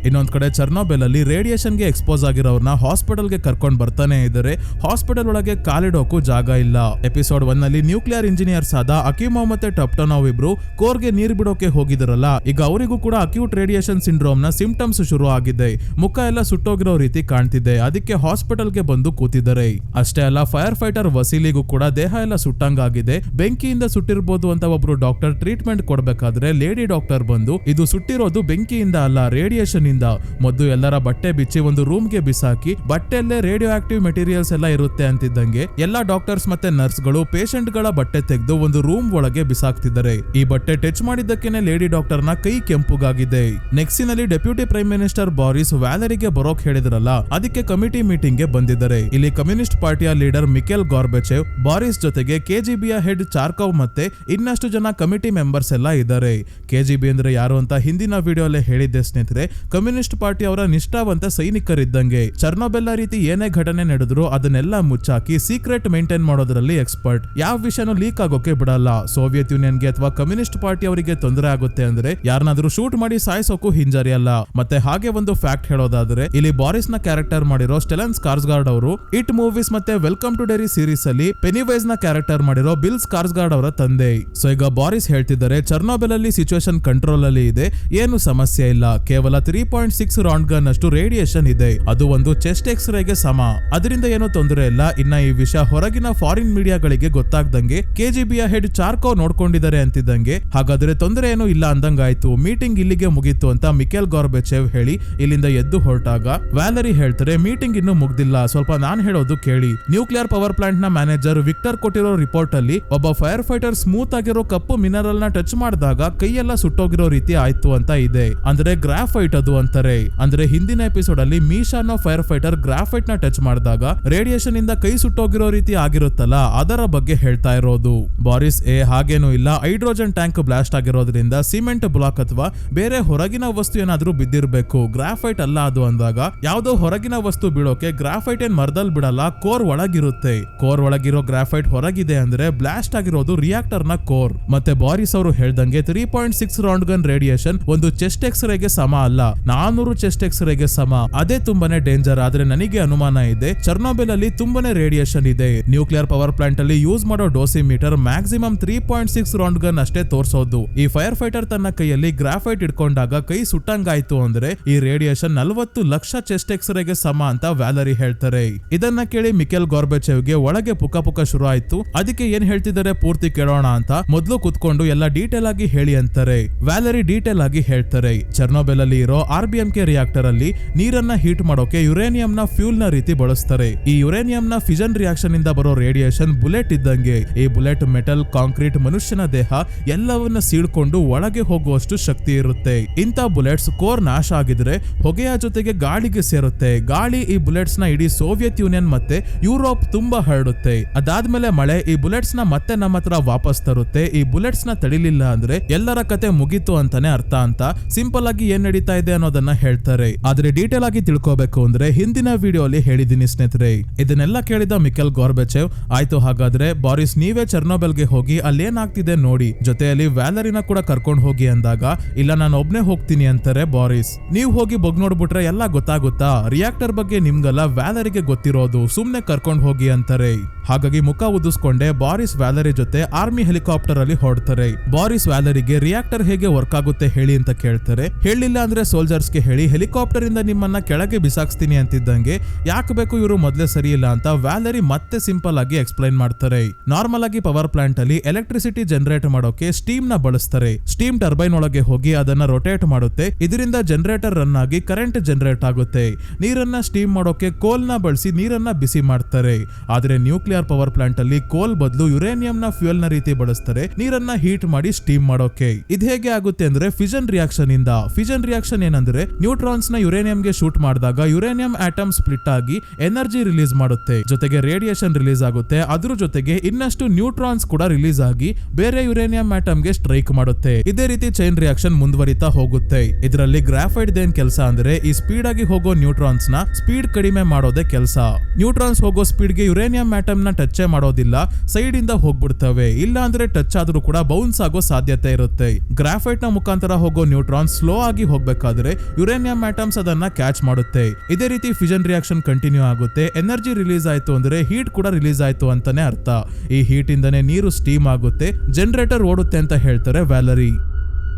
ಇನ್ನೊಂದ್ ಕಡೆ ಚರ್ನೋಬೆಲ್ ಅಲ್ಲಿ ರೇಡಿಯೇಷನ್ ಗೆ ಎಕ್ಸ್ಪೋಸ್ ಆಗಿರೋರ್ನ ಹಾಸ್ಪಿಟಲ್ ಗೆ ಕರ್ಕೊಂಡ್ ಬರ್ತಾನೆ ಇದ್ದಾರೆ. ಹಾಸ್ಪಿಟಲ್ ಒಳಗೆ ಕಾಲಿಡೋಕು ಜಾಗ ಇಲ್ಲ. ಎಪಿಸೋಡ್ 1 ನಲ್ಲಿ ನ್ಯೂಕ್ಲಿಯರ್ ಇಂಜಿನಿಯರ್ಸ್ ಆದ ಅಕಿಮೋ ಮತ್ತೆ ಟಪ್ಟನೋವ್ ಇಬ್ರು ಕೋರ್ಗೆ ನೀರ್ ಬಿಡೋಕೆ ಹೋಗಿದ್ರಲ್ಲ, ಈಗ ಅವರಿಗೂ ಕೂಡ ಅಕ್ಯೂಟ್ ರೇಡಿಯೇಷನ್ ಸಿಂಡ್ರೋಮ್ ನ ಸಿಂಪ್ಟಮ್ಸ್ ಶುರು ಆಗಿದೆ. ಮುಖ ಎಲ್ಲ ಸುಟ್ಟೋಗಿರೋ ರೀತಿ ಕಾಣ್ತಿದೆ. ಅದಕ್ಕೆ ಹಾಸ್ಪಿಟಲ್ ಗೆ ಬಂದು ಕೂತಿದ್ದಾರೆ. ಅಷ್ಟೇ ಅಲ್ಲ, ಫೈರ್ ಫೈಟರ್ ವಸೀಲಿಗೂ ಕೂಡ ದೇಹ ಎಲ್ಲ ಸುಟ್ಟಂಗಾಗಿದೆ. ಬೆಂಕಿಯಿಂದ ಸುಟ್ಟಿರ್ಬೋದು ಅಂತ ಒಬ್ರು ಡಾಕ್ಟರ್ ಟ್ರೀಟ್ಮೆಂಟ್ ಕೊಡ್ಬೇಕಾದ್ರೆ ಲೇಡಿ ಡಾಕ್ಟರ್ ಬಂದು ಇದು ಸುಟ್ಟಿರೋದು ಬೆಂಕಿಯಿಂದ ಅಲ್ಲ, ರೇಡಿಯೇಷನ್ ಮೊದಲು ಎಲ್ಲರ ಬಟ್ಟೆ ಬಿಚ್ಚಿ ಒಂದು ರೂಮ್ ಗೆ ಬಿಸಾಕಿ ಬಟ್ಟೆಯಲ್ಲೇ ರೇಡಿಯೋ ಆಕ್ಟಿವ್ ಮೆಟೀರಿಯಲ್ಸ್ ಎಲ್ಲ ಇರುತ್ತೆ ಅಂತಿದ್ದಂಗೆ ಎಲ್ಲಾ ಡಾಕ್ಟರ್ಸ್ ಮತ್ತೆ ನರ್ಸ್ ಗಳು ಪೇಷಂಟ್ ಗಳ ಬಟ್ಟೆ ತೆಗೆದು ಒಂದು ರೂಮ್ ಒಳಗೆ ಬಿಸಾಕ್ತಿದ್ದಾರೆ. ಈ ಬಟ್ಟೆ ಟಚ್ ಮಾಡಿದ್ದಕ್ಕೇನೆ ಲೇಡಿ ಡಾಕ್ಟರ್ ನ ಕೈ ಕೆಂಪುಗಾಗಿದೆ. ನೆಕ್ಸ್ಟಿನಲ್ಲಿ ಡೆಪ್ಯೂಟಿ ಪ್ರೈಮ್ ಮಿನಿಸ್ಟರ್ ಬಾರಿಸ್ ವ್ಯಾಲರಿಗೆ ಬರೋಕ್ ಹೇಳಿದ್ರಲ್ಲ, ಅದಕ್ಕೆ ಕಮಿಟಿ ಮೀಟಿಂಗ್ ಗೆ ಬಂದಿದ್ದಾರೆ. ಇಲ್ಲಿ ಕಮ್ಯುನಿಸ್ಟ್ ಪಾರ್ಟಿಯ ಲೀಡರ್ ಮಿಕೇಲ್ ಗಾರ್ಬಚೇವ್, ಬಾರಿಸ್ ಜೊತೆಗೆ ಕೆಜಿಬಿಯ ಹೆಡ್ ಚಾರ್ಕೋವ್ ಮತ್ತೆ ಇನ್ನಷ್ಟು ಜನ ಕಮಿಟಿ ಮೆಂಬರ್ಸ್ ಎಲ್ಲ ಇದ್ದಾರೆ. ಕೆಜಿಬಿ ಅಂದ್ರೆ ಯಾರು ಅಂತ ಹಿಂದಿನ ವಿಡಿಯೋಲ್ಲೇ ಹೇಳಿದ್ದೆ ಸ್ನೇಹಿತರೆ. ಕಮ್ಯುನಿಸ್ಟ್ ಪಾರ್ಟಿ ಅವರ ನಿಷ್ಠಾವಂತ ಸೈನಿಕರಿದ್ದಂಗೆ. ಚರ್ನೋಬೆಲ್ ರೀತಿ ಏನೇ ಘಟನೆ ನಡೆದ್ರು ಅದನ್ನೆಲ್ಲ ಮುಚ್ಚಾಕಿ ಸೀಕ್ರೆಟ್ ಮೇಂಟೈನ್ ಮಾಡೋದ್ರಲ್ಲಿ ಎಕ್ಸ್ಪರ್ಟ್. ಯಾವ ವಿಷಯನೂ ಲೀಕ್ ಆಗೋಕೆ ಬಿಡಲ್ಲ. ಸೋವಿಯತ್ ಯೂನಿಯನ್ಗೆ ಅಥವಾ ಕಮ್ಯುನಿಸ್ಟ್ ಪಾರ್ಟಿ ಅವರಿಗೆ ತೊಂದರೆ ಆಗುತ್ತೆ ಅಂದ್ರೆ ಯಾರನ್ನಾದ್ರೂ ಶೂಟ್ ಮಾಡಿ ಸಾಯಿಸೋಕು ಹಿಂಜರಿಯಲ್ಲ. ಮತ್ತೆ ಹಾಗೆ ಒಂದು ಫ್ಯಾಕ್ಟ್ ಹೇಳೋದಾದ್ರೆ, ಇಲ್ಲಿ ಬಾರಿಸ್ ನ ಕ್ಯಾರೆಕ್ಟರ್ ಮಾಡಿರೋ ಸ್ಟೆಲನ್ ಸ್ಕಾರ್ಸ್ಗಾರ್ಡ್ ಅವರು ಇಟ್ ಮೂವೀಸ್ ಮತ್ತೆ ವೆಲ್ಕಮ್ ಟು ಡೆರಿ ಸೀರೀಸ್ ಅಲ್ಲಿ ಪೆನಿವೈಸ್ ನ ಕ್ಯಾರೆಕ್ಟರ್ ಮಾಡಿರೋ ಬಿಲ್ ಸ್ಕಾರ್ಸ್ಗಾರ್ಡ್ ಅವರ ತಂದೆ. ಸೊ ಈಗ ಬಾರಿಸ್ ಹೇಳ್ತಿದ್ದಾರೆ, ಚರ್ನೋಬೆಲ್ ಅಲ್ಲಿ ಸಿಚುವೇಶನ್ ಕಂಟ್ರೋಲ್ ಅಲ್ಲಿ ಇದೆ, ಏನು ಸಮಸ್ಯೆ ಇಲ್ಲ, ಕೇವಲ 3.6 ರಾಂಡ್ ಗನ್ ಅಷ್ಟು ರೇಡಿಯೇಷನ್ ಇದೆ, ಅದು ಒಂದು ಚೆಸ್ಟ್ ಎಕ್ಸ್ರೇಗೆ ಸಮ, ಅದರಿಂದ ಏನೋ ತೊಂದರೆ ಇಲ್ಲ. ಇನ್ನ ಈ ವಿಷಯ ಹೊರಗಿನ ಫಾರಿನ್ ಮೀಡಿಯಾಗಳಿಗೆ ಗೊತ್ತಾಗ್ದಂಗೆ ಕೆಜಿಬಿಯ ಹೆಡ್ ಚಾರ್ಕೋವ್ ನೋಡ್ಕೊಂಡಿದ್ದಾರೆ ಅಂತಿದ್ದಂಗೆ, ಹಾಗಾದ್ರೆ ತೊಂದರೆ ಏನೂ ಇಲ್ಲ ಅಂದಂಗಾಯ್ತು, ಮೀಟಿಂಗ್ ಇಲ್ಲಿಗೆ ಮುಗೀತು ಅಂತ ಮಿಕೇಲ್ ಗಾರ್ಬಚೇವ್ ಹೇಳಿ ಇಲ್ಲಿಂದ ಎದ್ದು ಹೊರಟಾಗ ವ್ಯಾಲರಿ ಹೇಳ್ತಾರೆ, ಮೀಟಿಂಗ್ ಇನ್ನೂ ಮುಗ್ದಿಲ್ಲ, ಸ್ವಲ್ಪ ನಾನ್ ಹೇಳೋದು ಕೇಳಿ. ನ್ಯೂಕ್ಲಿಯರ್ ಪವರ್ ಪ್ಲಾಂಟ್ ನ ಮ್ಯಾನೇಜರ್ ವಿಕ್ಟರ್ ಕೊಟ್ಟಿರೋ ರಿಪೋರ್ಟ್ ಅಲ್ಲಿ ಒಬ್ಬ ಫೈರ್ ಫೈಟರ್ ಸ್ಮೂತ್ ಆಗಿರೋ ಕಪ್ಪು ಮಿನರಲ್ ನ ಟಚ್ ಮಾಡಿದಾಗ ಕೈಯೆಲ್ಲ ಸುಟ್ಟೋಗಿರೋ ರೀತಿ ಆಯ್ತು ಅಂತ ಇದೆ. ಅಂದ್ರೆ ಗ್ರಾಫೈಟ್ ಅದು ಅಂತಾರೆ. ಅಂದ್ರೆ ಹಿಂದಿನ ಎಪಿಸೋಡ್ ಅಲ್ಲಿ ಮೀಶಾ ಅನ್ನೋ ಫೈರ್ ಫೈಟರ್ ಗ್ರಾಫೈಟ್ ನ ಟಚ್ ಮಾಡಿದಾಗ ರೇಡಿಯೇಷನ್ ಇಂದ ಕೈ ಸುಟ್ಟೋಗಿರೋ ರೀತಿ ಆಗಿರುತ್ತಲ್ಲ, ಅದರ ಬಗ್ಗೆ ಹೇಳ್ತಾ ಇರೋದು. ಬಾರಿಸ್ ಹಾಗೇನೂ ಇಲ್ಲ, ಹೈಡ್ರೋಜನ್ ಟ್ಯಾಂಕ್ ಬ್ಲಾಸ್ಟ್ ಆಗಿರೋದ್ರಿಂದ ಸಿಮೆಂಟ್ ಬ್ಲಾಕ್ ಅಥವಾ ಬೇರೆ ಹೊರಗಿನ ವಸ್ತು ಏನಾದ್ರೂ ಬಿದ್ದಿರ್ಬೇಕು, ಗ್ರಾಫೈಟ್ ಅಲ್ಲ ಅದು ಅಂದಾಗ ಯಾವ್ದೋ ಹೊರಗಿನ ವಸ್ತು ಬೀಳೋಕೆ ಗ್ರಾಫೈಟ್ ಏನ್ ಮರ್ದಲ್ ಬಿಡಲ್ಲ, ಕೋರ್ ಒಳಗಿರುತ್ತೆ. ಕೋರ್ ಒಳಗಿರೋ ಗ್ರಾಫೈಟ್ ಹೊರಗಿದೆ ಅಂದ್ರೆ ಬ್ಲಾಸ್ಟ್ ಆಗಿರೋದು ರಿಯಾಕ್ಟರ್ ನ ಕೋರ್. ಮತ್ತೆ ಬಾರಿಸ್ ಅವರು ಹೇಳ್ದಂಗೆ 3.6 ರಾಂಡ್ ಗನ್ ರೇಡಿಯೇಷನ್ ಒಂದು ಚೆಸ್ಟ್ ಎಕ್ಸ್ರೇಗೆ ಸಮ ಅಲ್ಲ, 400 ಚೆಸ್ಟ್ ಎಕ್ಸ್ರೇಗೆ ಸಮ. ಅದೇ ತುಂಬಾನೇ ಡೇಂಜರ್. ಆದ್ರೆ ನನಗೆ ಅನುಮಾನ ಇದೆ, ಚರ್ನೋಬೆಲ್ ಅಲ್ಲಿ ತುಂಬಾನೇ ರೇಡಿಯೇಷನ್ ಇದೆ. ನ್ಯೂಕ್ಲಿಯರ್ ಪವರ್ ಪ್ಲಾಂಟ್ ಅಲ್ಲಿ ಯೂಸ್ ಮಾಡೋ ಡೋಸಿಮೀಟರ್ ಮ್ಯಾಕ್ಸಿಮಮ್ 3.6 ರಾಂಡ್ ಗನ್ ಅಷ್ಟೇ ತೋರ್ಸೋದು. ಈ ಫೈರ್ ಫೈಟರ್ ತನ್ನ ಕೈಯಲ್ಲಿ ಗ್ರಾಫೈಟ್ ಇಟ್ಕೊಂಡಾಗ ಕೈ ಸುಟ್ಟಂಗಾಯ್ತು ಅಂದ್ರೆ ಈ ರೇಡಿಯೇಷನ್ 40 ಲಕ್ಷ ಚೆಸ್ಟ್ ಎಕ್ಸ್ರೇಗೆ ಸಮ ಅಂತ ವ್ಯಾಲರಿ ಹೇಳ್ತಾರೆ. ಇದನ್ನ ಕೇಳಿ ಮಿಕೇಲ್ ಗಾರ್ಬಚೇವ್ಗೆ ಒಳಗೆ ಪುಕ ಪುಕ ಶುರು ಆಯ್ತು. ಅದಕ್ಕೆ ಏನ್ ಹೇಳ್ತಿದ್ದಾರೆ ಪೂರ್ತಿ ಕೇಳೋಣ ಅಂತ ಮೊದಲು ಕುತ್ಕೊಂಡು ಎಲ್ಲ ಡೀಟೇಲ್ ಆಗಿ ಹೇಳಿ ಅಂತಾರೆ. ವ್ಯಾಲರಿ ಡೀಟೇಲ್ ಆಗಿ ಹೇಳ್ತಾರೆ, ಚರ್ನೋಬೆಲ್ ಅಲ್ಲಿ ಇರೋ RBMK ರಿಯಾಕ್ಟರ್ ಅಲ್ಲಿ ನೀರನ್ನ ಹೀಟ್ ಮಾಡೋಕೆ ಯುರೇನಿಯಂ ನ ಫ್ಯೂಲ್ ನ ರೀತಿ ಬಳಸ್ತಾರೆ. ಈ ಯುರೇನಿಯಂ ನ ಫಿಷನ್ ರಿಯಾಕ್ಷನ್ ಇಂದ ಬರೋ ರೇಡಿಯೇಷನ್ ಬುಲೆಟ್ ಇದ್ದಂಗೆ. ಈ ಬುಲೆಟ್ ಮೆಟಲ್, ಕಾಂಕ್ರೀಟ್, ಮನುಷ್ಯನ ದೇಹ ಎಲ್ಲವನ್ನ ಸೀಳ್ಕೊಂಡು ಒಳಗೆ ಹೋಗುವಷ್ಟು ಶಕ್ತಿ ಇರುತ್ತೆ. ಇಂಥ ಬುಲೆಟ್ಸ್ ಕೋರ್ ನಾಶ ಆಗಿದ್ರೆ ಹೊಗೆಯ ಜೊತೆಗೆ ಗಾಳಿಗೆ ಸೇರುತ್ತೆ. ಗಾಳಿ ಈ ಬುಲೆಟ್ಸ್ ನ ಇಡೀ ಸೋವಿಯತ್ ಯೂನಿಯನ್ ಮತ್ತೆ ಯುರೋಪ್ ತುಂಬಾ ಹರಡುತ್ತೆ. ಅದಾದ್ಮೇಲೆ ಮಳೆ ಈ ಬುಲೆಟ್ಸ್ ನ ಮತ್ತೆ ನಮ್ಮ ಹತ್ರ ವಾಪಸ್ ತರುತ್ತೆ. ಈ ಬುಲೆಟ್ಸ್ ನ ತಡಿಲಿಲ್ಲ ಅಂದ್ರೆ ಎಲ್ಲರ ಕತೆ ಮುಗೀತು ಅಂತಾನೆ ಅರ್ಥ ಅಂತ ಸಿಂಪಲ್ ಆಗಿ ಏನ್ ನಡೀತಾ ಇದೆ ಅನ್ನೋದನ್ನ ಹೇಳ್ತಾರೆ. ಆದ್ರೆ ಡೀಟೇಲ್ ಆಗಿ ತಿಳ್ಕೋಬೇಕು ಅಂದ್ರೆ ಹಿಂದಿನ ವಿಡಿಯೋ ಅಲ್ಲಿ ಹೇಳಿದೀನಿ ಸ್ನೇಹಿತರೆ. ಇದನ್ನೆಲ್ಲ ಕೇಳಿದ ಮಿಕೇಲ್ ಗಾರ್ಬಚೇವ್, ಆಯ್ತು ಹಾಗಾದ್ರೆ ಬಾರಿಸ್ ನೀವೇ ಚರ್ನೋಬೆಲ್ಗೆ ಹೋಗಿ ಅಲ್ಲೇನಾಗ್ತಿದೆ ನೋಡಿ, ಜೊತೆಯಲ್ಲಿ ವ್ಯಾಲರಿನ ಕೂಡ ಕರ್ಕೊಂಡು ಹೋಗಿ ಅಂದಾಗ, ಇಲ್ಲ ನಾನು ಒಬ್ನೇ ಹೋಗ್ತೀನಿ ಅಂತಾರೆ ಬಾರಿಸ್. ನೀವು ಹೋಗಿ ಬಗ್ ನೋಡ್ಬಿಟ್ರೆ ಎಲ್ಲ ಗೊತ್ತಾಗುತ್ತಾ, ರಿಯಾಕ್ಟರ್ ಬಗ್ಗೆ ನಿಮ್ಗೆಲ್ಲ ವ್ಯಾಲರಿಗೆ ಗೊತ್ತಿರೋದು, ಸುಮ್ನೆ ಕರ್ಕೊಂಡು ಹೋಗಿ ಅಂತಾರೆ. ಹಾಗಾಗಿ ಮುಖ ಉದಿಸ್ಕೊಂಡೆ ಬಾರಿಸ್ ವ್ಯಾಲರಿ ಜೊತೆ ಆರ್ಮಿ ಹೆಲಿಕಾಪ್ಟರ್ ಅಲ್ಲಿ ಹೊರಡ್ತಾರೆ. ಬಾರಿಸ್ ವ್ಯಾಲರಿಗೆ ರಿಯಾಕ್ಟರ್ ಹೇಗೆ ವರ್ಕ್ ಆಗುತ್ತೆ ಹೇಳಿ ಅಂತ ಕೇಳ್ತಾರೆ. ಹೇಳಿಲ್ಲ ಅಂದ್ರೆ ಸೋಲ್ಜರ್ಸ್ ಗೆ ಹೇಳಿ ಹೆಲಿಕಾಪ್ಟರ್ ಇಂದ ನಿಮ್ಮನ್ನ ಕೆಳಗೆ ಬಿಸಾಕ್ಸ್ತೀನಿ ಅಂತಿದ್ದಂಗೆ, ಯಾಕೆ ಬೇಕು ಇವರು ಮೊದಲೇ ಸರಿ ಇಲ್ಲ ಅಂತ ವ್ಯಾಲರಿ ಮತ್ತೆ ಸಿಂಪಲ್ ಆಗಿ ಎಕ್ಸ್ಪ್ಲೈನ್ ಮಾಡ್ತಾರೆ. ನಾರ್ಮಲ್ ಆಗಿ ಪವರ್ ಪ್ಲಾಂಟ್ ಅಲ್ಲಿ ಎಲೆಕ್ಟ್ರಿಸಿಟಿ ಜನರೇಟ್ ಮಾಡೋಕೆ ಸ್ಟೀಮ್ ನ ಬಳಸ್ತಾರೆ. ಸ್ಟೀಮ್ ಟರ್ಬೈನ್ ಒಳಗೆ ಹೋಗಿ ಅದನ್ನ ರೊಟೇಟ್ ಮಾಡುತ್ತೆ. ಇದರಿಂದ ಜನರೇಟರ್ ರನ್ ಆಗಿ ಕರೆಂಟ್ ಜನರೇಟ್ ಆಗುತ್ತೆ. ನೀರನ್ನ ಸ್ಟೀಮ್ ಮಾಡೋಕೆ ಕೋಲ್ ನ ಬಳಸಿ ನೀರನ್ನ ಬಿಸಿ ಮಾಡ್ತಾರೆ. ಆದ್ರೆ ನ್ಯೂಕ್ಲಿಯರ್ ಪವರ್ ಪ್ಲಾಂಟ್ ಅಲ್ಲಿ ಕೋಲ್ ಬದಲು ಯುರೇನಿಯಂ ನ ಫ್ಯೂಯಲ್ ನ ರೀತಿ ಬಳಸ್ತಾರೆ, ನೀರನ್ನ ಹೀಟ್ ಮಾಡಿ ಸ್ಟೀಮ್ ಮಾಡೋಕೆ. ಇದು ಹೇಗೆ ಆಗುತ್ತೆ ಅಂದ್ರೆ ಫಿಷನ್ ರಿಯಾಕ್ಷನ್ ಇಂದ. ಫಿಷನ್ ರಿಯಾಕ್ಷನ್ ಏನಂದ್ರೆ ಅಂದ್ರೆ ನ್ಯೂಟ್ರಾನ್ಸ್ ನ ಯುರೇನಿಯಂಗೆ ಶೂಟ್ ಮಾಡಿದಾಗ ಯುರೇನಿಯಂ ಆಟಮ್ ಸ್ಪ್ಲಿಟ್ ಆಗಿ ಎನರ್ಜಿ ರಿಲೀಸ್ ಮಾಡುತ್ತೆ, ಜೊತೆಗೆ ರೇಡಿಯೇಷನ್ ರಿಲೀಸ್ ಆಗುತ್ತೆ. ಅದ್ರ ಜೊತೆಗೆ ಇನ್ನಷ್ಟು ನ್ಯೂಟ್ರಾನ್ಸ್ ಕೂಡ ರಿಲೀಸ್ ಆಗಿ ಬೇರೆ ಯುರೇನಿಯಂ ಆಟಮ್ಗೆ ಸ್ಟ್ರೈಕ್ ಮಾಡುತ್ತೆ. ಇದೇ ರೀತಿ ಚೈನ್ ರಿಯಾಕ್ಷನ್ ಮುಂದುವರಿತಾ ಹೋಗುತ್ತೆ. ಇದರಲ್ಲಿ ಗ್ರಾಫೈಟ್ ಏನ್ ಕೆಲಸ ಅಂದ್ರೆ ಈ ಸ್ಪೀಡ್ ಆಗಿ ಹೋಗೋ ನ್ಯೂಟ್ರಾನ್ಸ್ ನ ಸ್ಪೀಡ್ ಕಡಿಮೆ ಮಾಡೋದೇ ಕೆಲಸ. ನ್ಯೂಟ್ರಾನ್ಸ್ ಹೋಗೋ ಸ್ಪೀಡ್ಗೆ ಯುರೇನಿಯಂ ಆಟಮ್ ನ ಟಚ್ ಮಾಡೋದಿಲ್ಲ, ಸೈಡ್ ಇಂದ ಹೋಗ್ಬಿಡ್ತವೆ. ಇಲ್ಲ ಅಂದ್ರೆ ಟಚ್ ಆದ್ರೂ ಕೂಡ ಬೌನ್ಸ್ ಆಗೋ ಸಾಧ್ಯತೆ ಇರುತ್ತೆ. ಗ್ರಾಫೈಟ್ ನ ಮುಖಾಂತರ ಹೋಗೋ ನ್ಯೂಟ್ರಾನ್ ಸ್ಲೋ ಆಗಿ ಹೋಗ್ಬೇಕಾದ್ರೆ ಯುರೇನಿಯಂ ಆಟಮ್ಸ್ ಅದನ್ನ ಕ್ಯಾಚ್ ಮಾಡುತ್ತೆ. ಇದೇ ರೀತಿ ಫಿಷನ್ ರಿಯಾಕ್ಷನ್ ಕಂಟಿನ್ಯೂ ಆಗುತ್ತೆ. ಎನರ್ಜಿ ರಿಲೀಸ್ ಆಯ್ತು ಅಂದ್ರೆ ಹೀಟ್ ಕೂಡ ರಿಲೀಸ್ ಆಯ್ತು ಅಂತಾನೆ ಅರ್ಥ. ಈ ಹೀಟ್ ಇಂದನೇ ನೀರು ಸ್ಟೀಮ್ ಆಗುತ್ತೆ, ಜನರೇಟರ್ ಓಡುತ್ತೆ ಅಂತ ಹೇಳ್ತಾರೆ ವ್ಯಾಲರಿ.